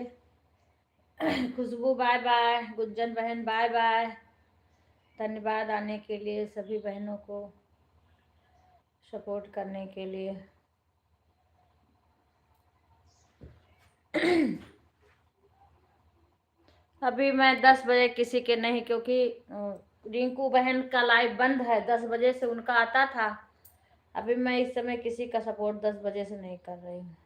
खुशबू बाय बाय, गुंजन बहन बाय बाय। धन्यवाद आने के लिए, सभी बहनों को सपोर्ट करने के लिए। अभी मैं 10 बजे किसी के नहीं, क्योंकि रिंकू बहन का लाइव बंद है, 10 बजे से उनका आता था। अभी मैं इस समय किसी का सपोर्ट 10 बजे से नहीं कर रही हूँ।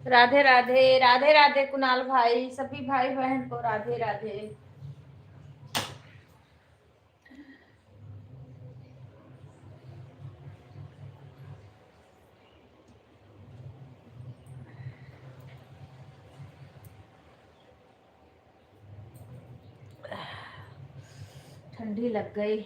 राधे राधे, राधे राधे कुणाल भाई, सभी भाई बहन को राधे राधे। ठंडी लग गई।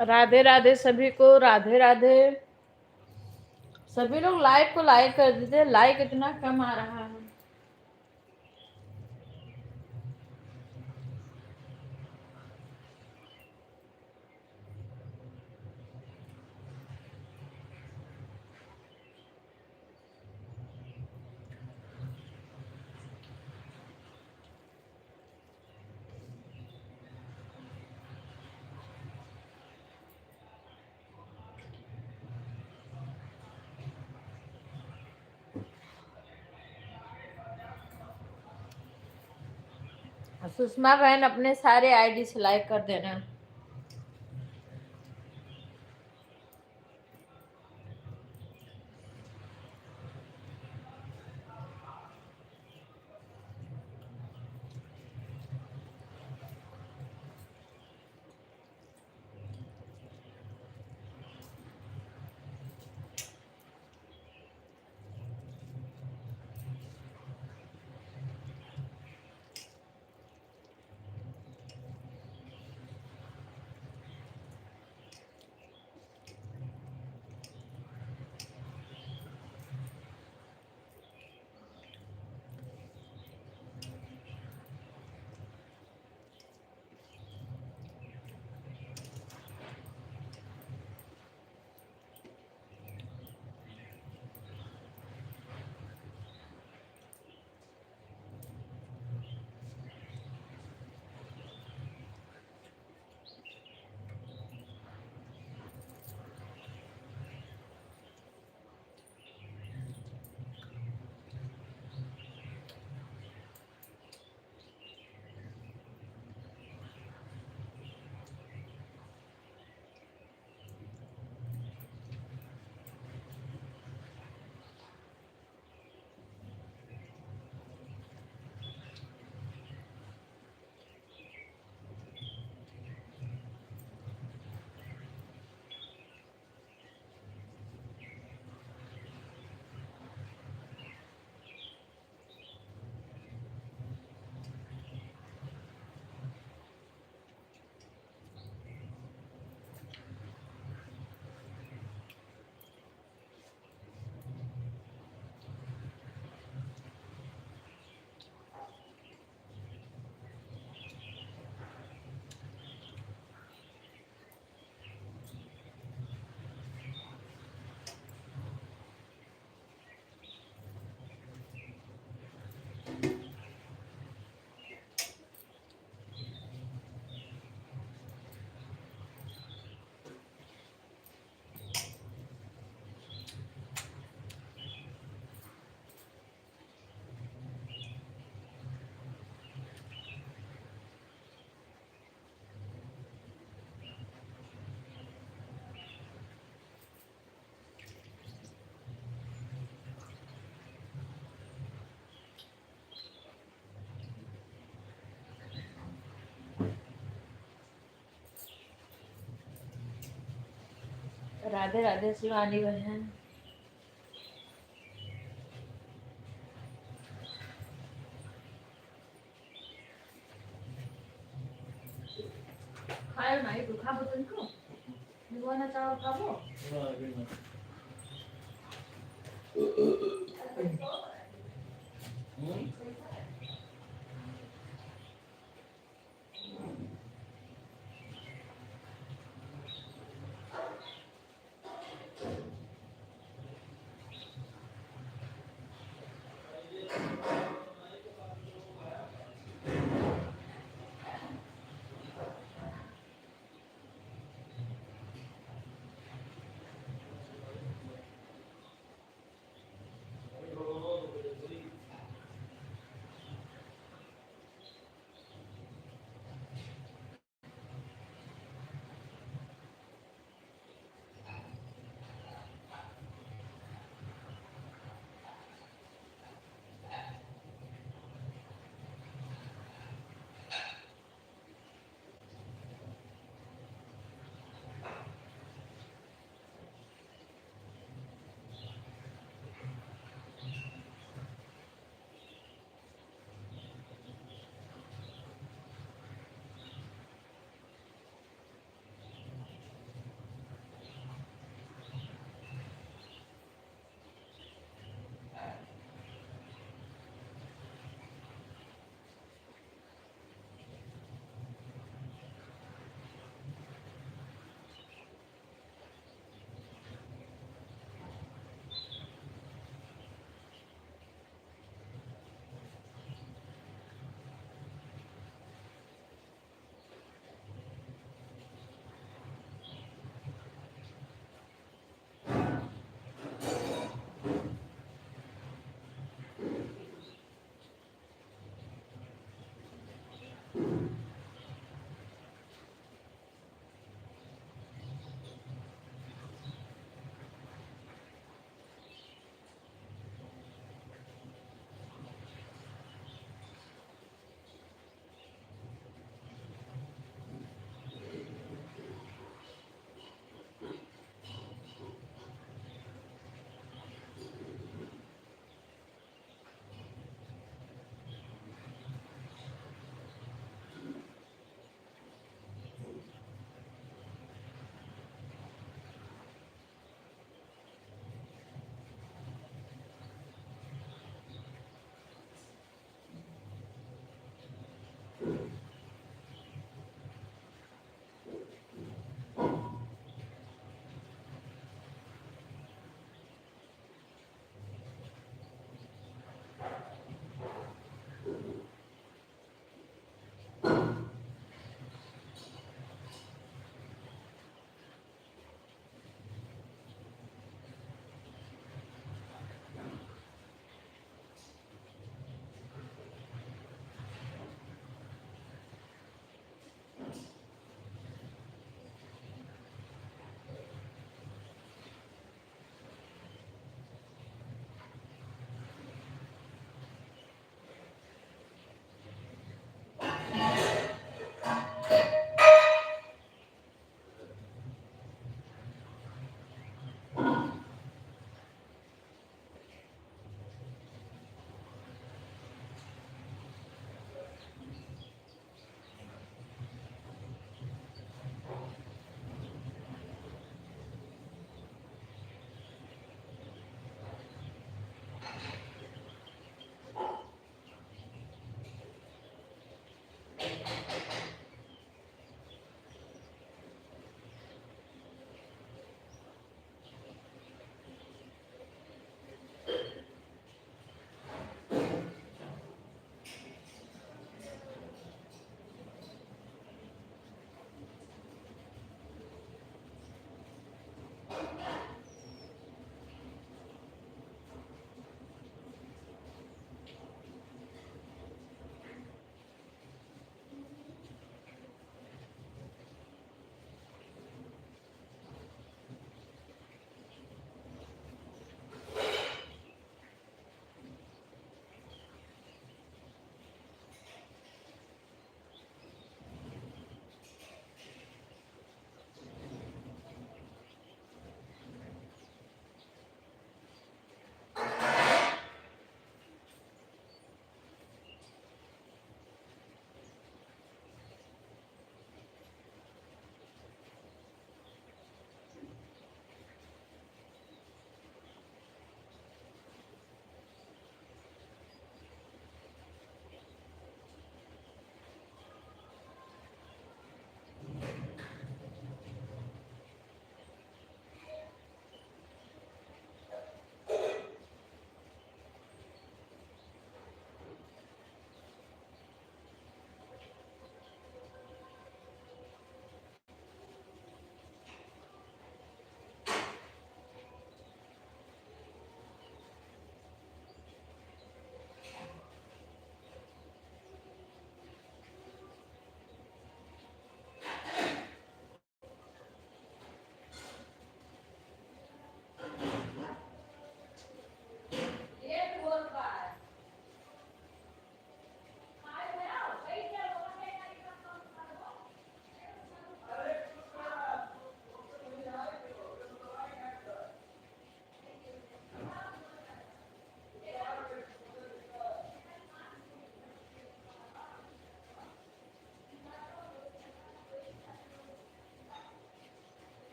राधे राधे सभी को, राधे राधे। सभी लोग लाइक को लाइक कर दीजिए, लाइक इतना कम आ रहा है। सुषमा बहन अपने सारे आईडी से लाइक कर देना। राधे राधे शिवानी बहन। खायो ना, itu खाबो तुमको gimana cara kamu?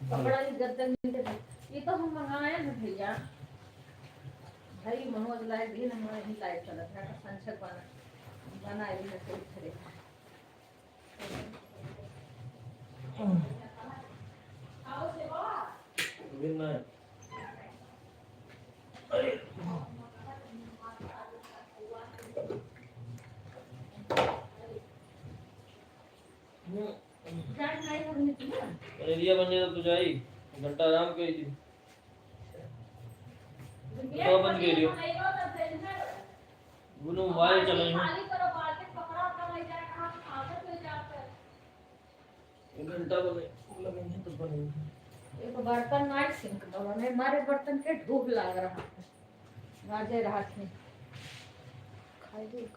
कपड़ा की गर्दन ये तो हम मंगाए ना भैया भाई मनोज लाइट भी ना नहीं लाइट चला था संचक बनाए भी ना कोई खड़े आओ से बात जान नहीं होनी थी ना एरिया बन जाए तो जाई घंटा आराम करी थी तो बन गई लियो गुनु मोबाइल चल रही खाली करो बाल्टी कपड़ा अपना ले जाए कहां खाकर ले जाकर घंटा बने लगेंगे तो बनेंगे एक बर्तन नाइट सिंक दो हमें हमारे बर्तन के धूप लग रहा है राजे रात में खाई दे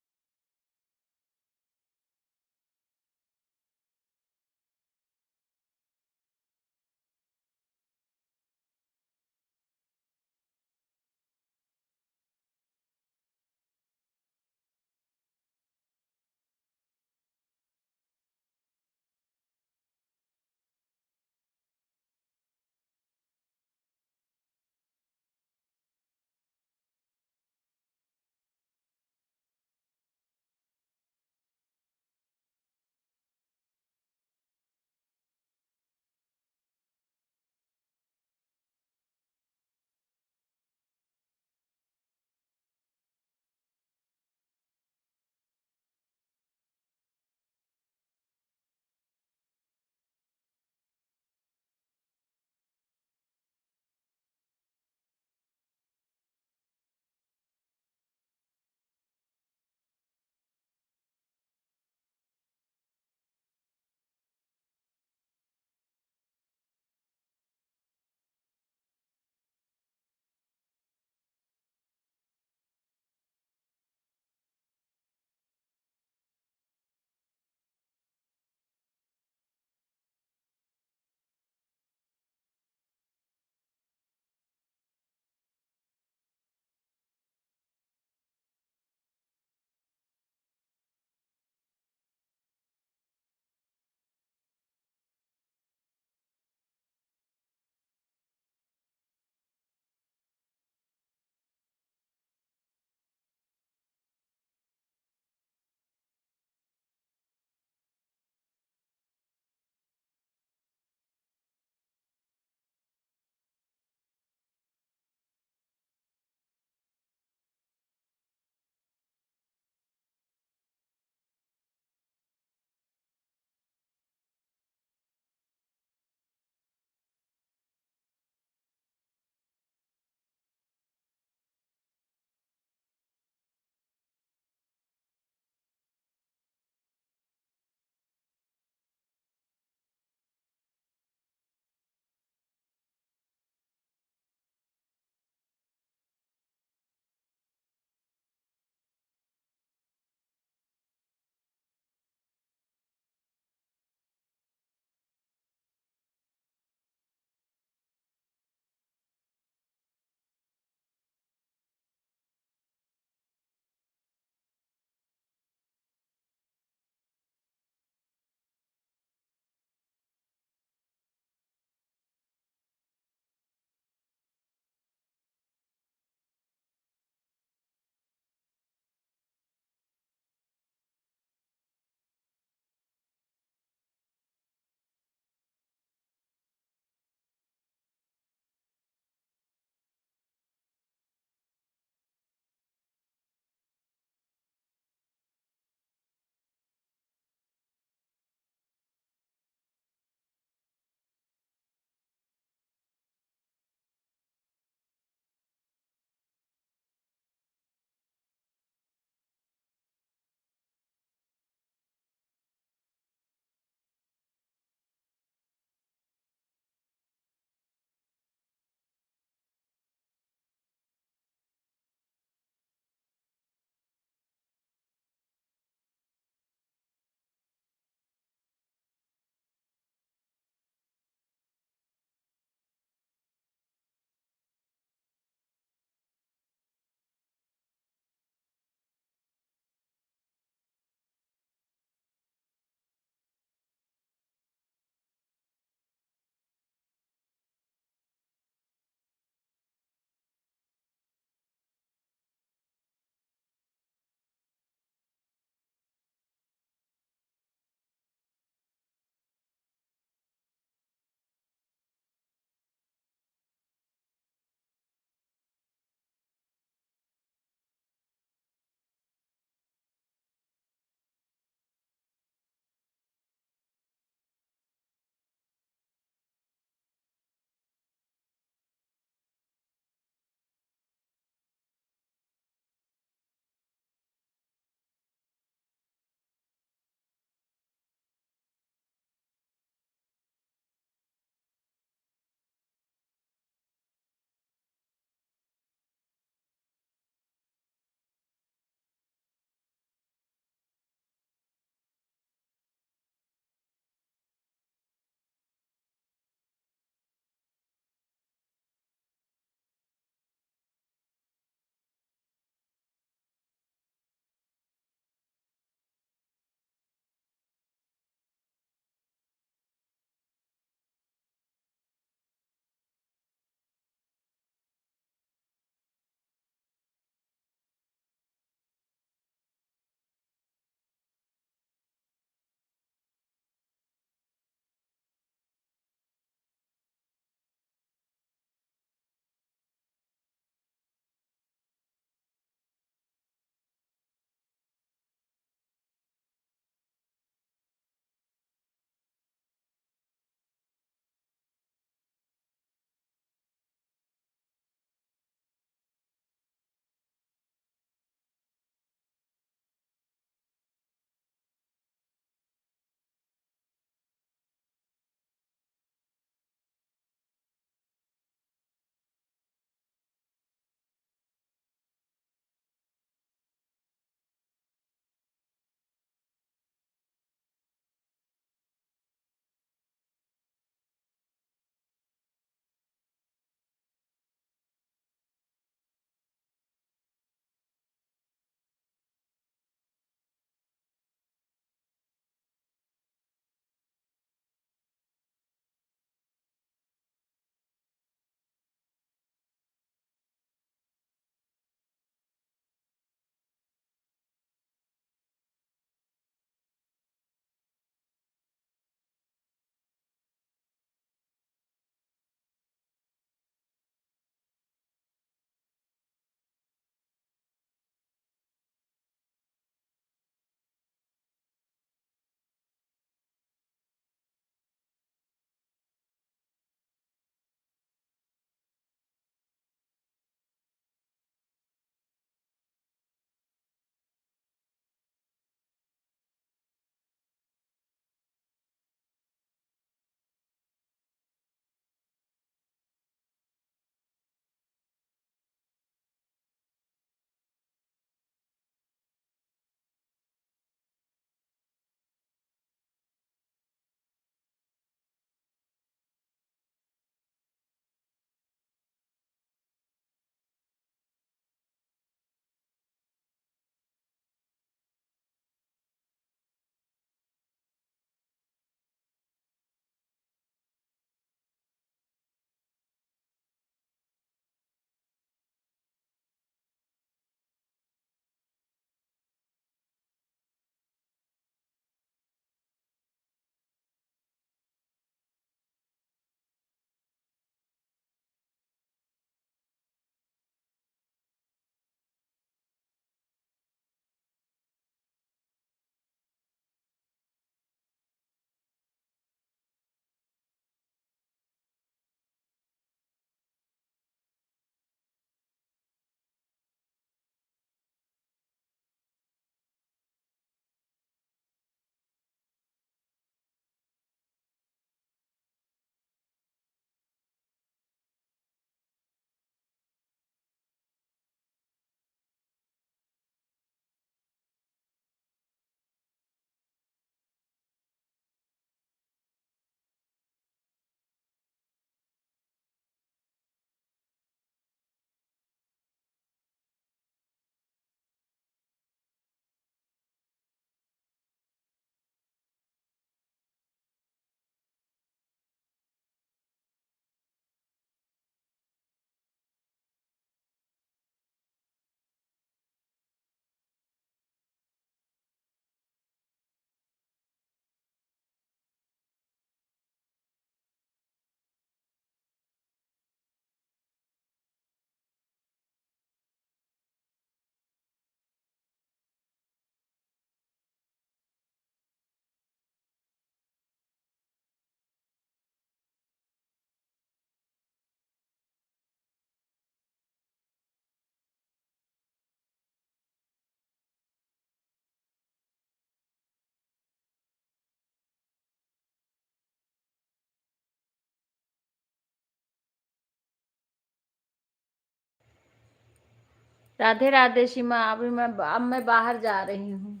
राधे राधे सीमा। अब मैं बाहर जा रही हूँ।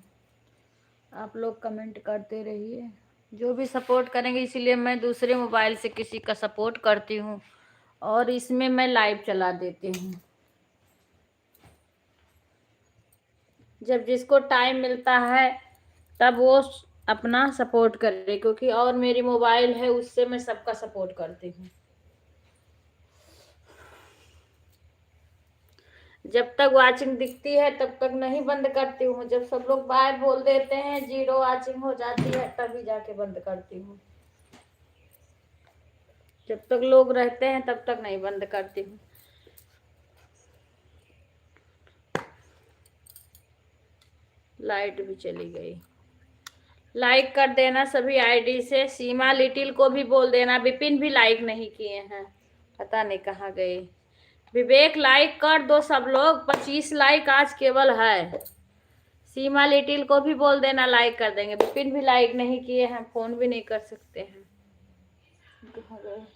आप लोग कमेंट करते रहिए, जो भी सपोर्ट करेंगे, इसीलिए मैं दूसरे मोबाइल से किसी का सपोर्ट करती हूँ और इसमें मैं लाइव चला देती हूँ। जब जिसको टाइम मिलता है तब वो अपना सपोर्ट करे, क्योंकि और मेरी मोबाइल है उससे मैं सबका सपोर्ट करती हूँ। जब तक वाचिंग दिखती है तब तक नहीं बंद करती हूँ। जब सब लोग बाय बोल देते हैं, 0 वाचिंग हो जाती है, तभी जाके बंद करती हूँ। जब तक लोग रहते हैं तब तक नहीं बंद करती हूँ। लाइट भी चली गई। लाइक कर देना सभी आईडी से। सीमा लिटिल को भी बोल देना। विपिन भी लाइक नहीं किए हैं, पता नहीं कहाँ गए। विवेक लाइक कर दो सब लोग, 25 लाइक आज केवल है। सीमा लिटिल को भी बोल देना, लाइक कर देंगे। विपिन भी लाइक नहीं किए हैं, फोन भी नहीं कर सकते हैं। कहाँ गए?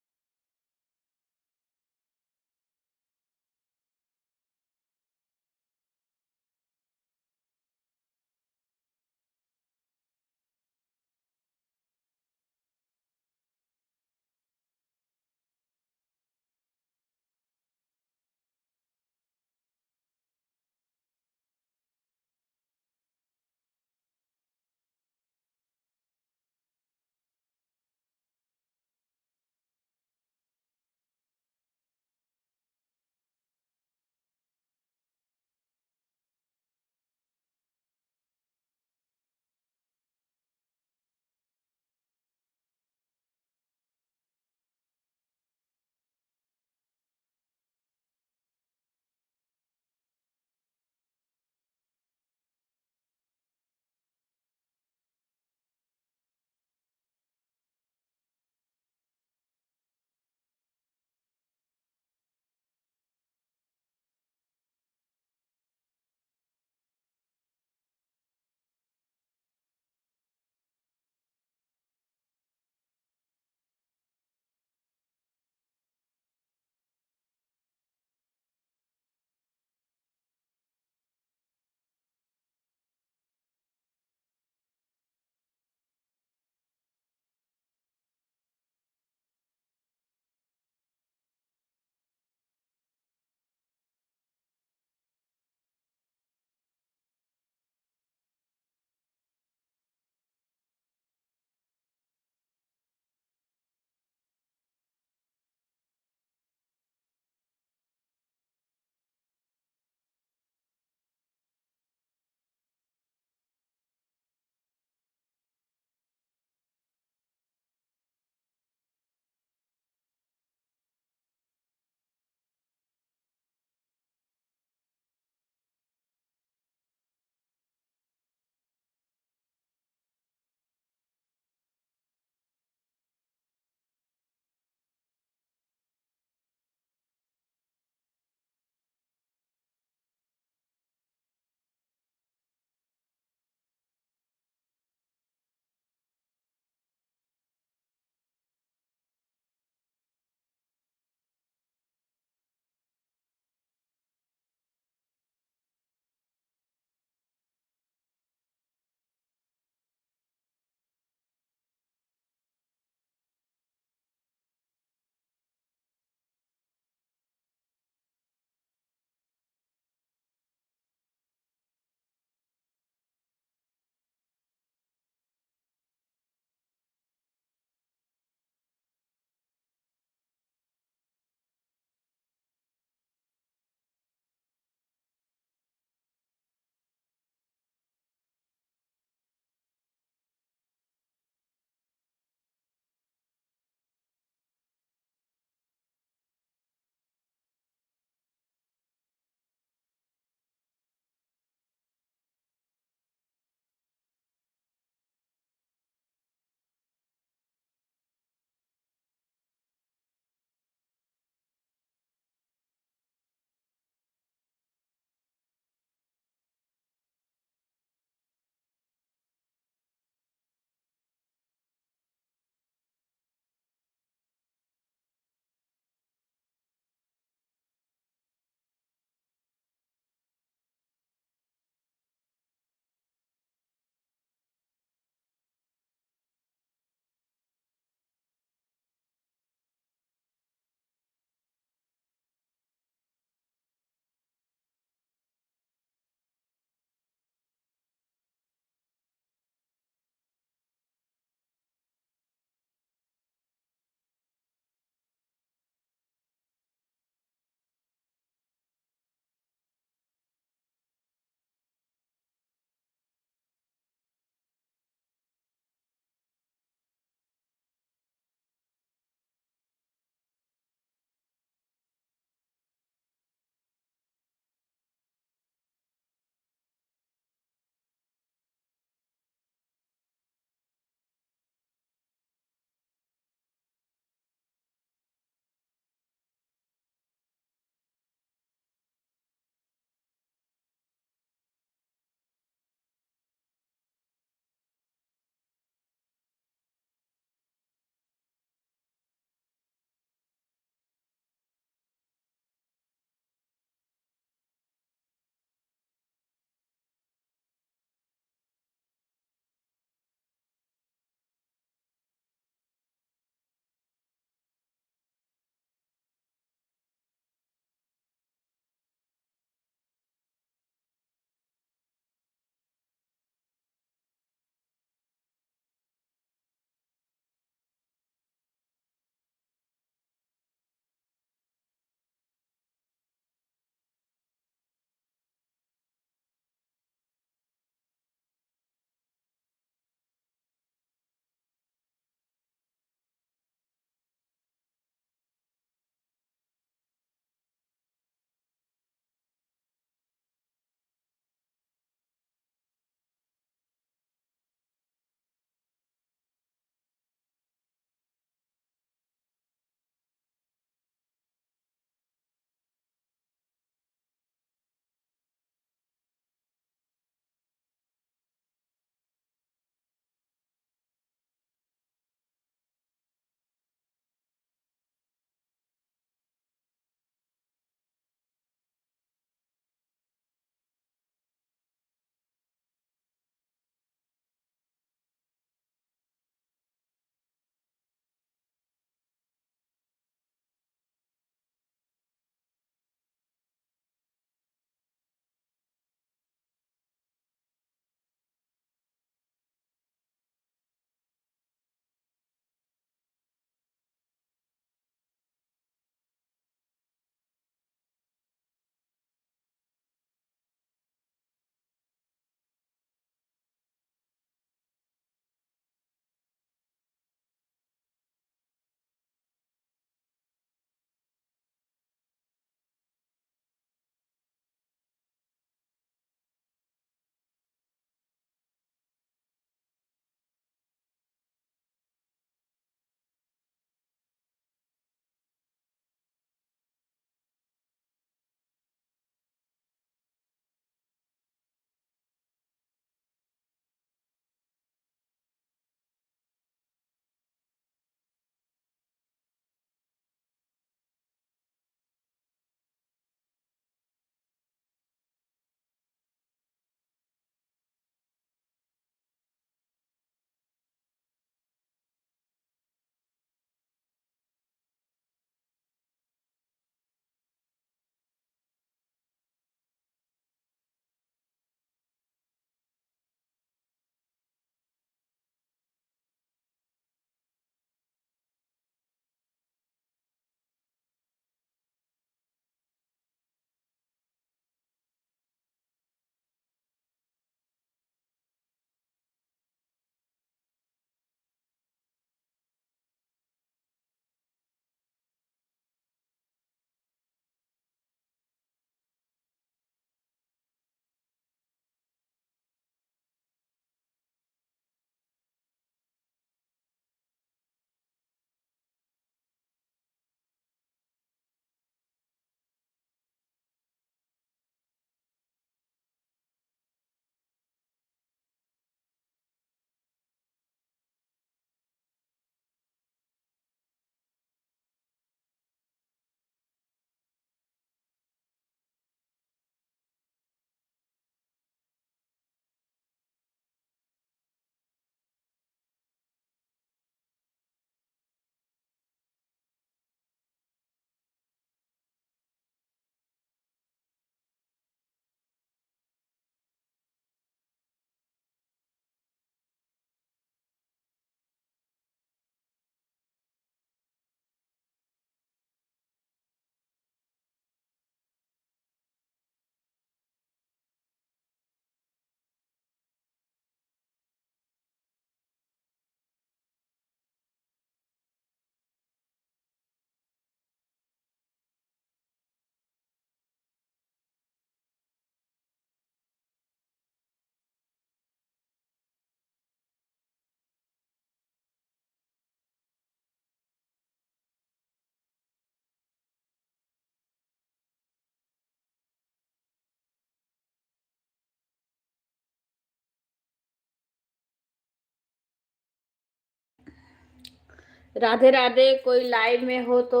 राधे राधे। कोई लाइव में हो तो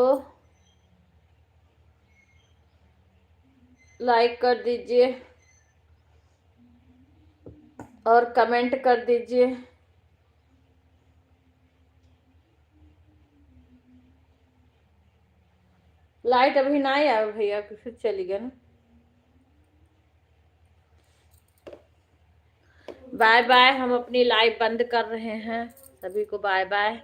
लाइक कर दीजिए और कमेंट कर दीजिए। लाइट अभी ना आया भैया, फिर चली गया ना। बाय बाय, हम अपनी लाइव बंद कर रहे हैं। सभी को बाय बाय।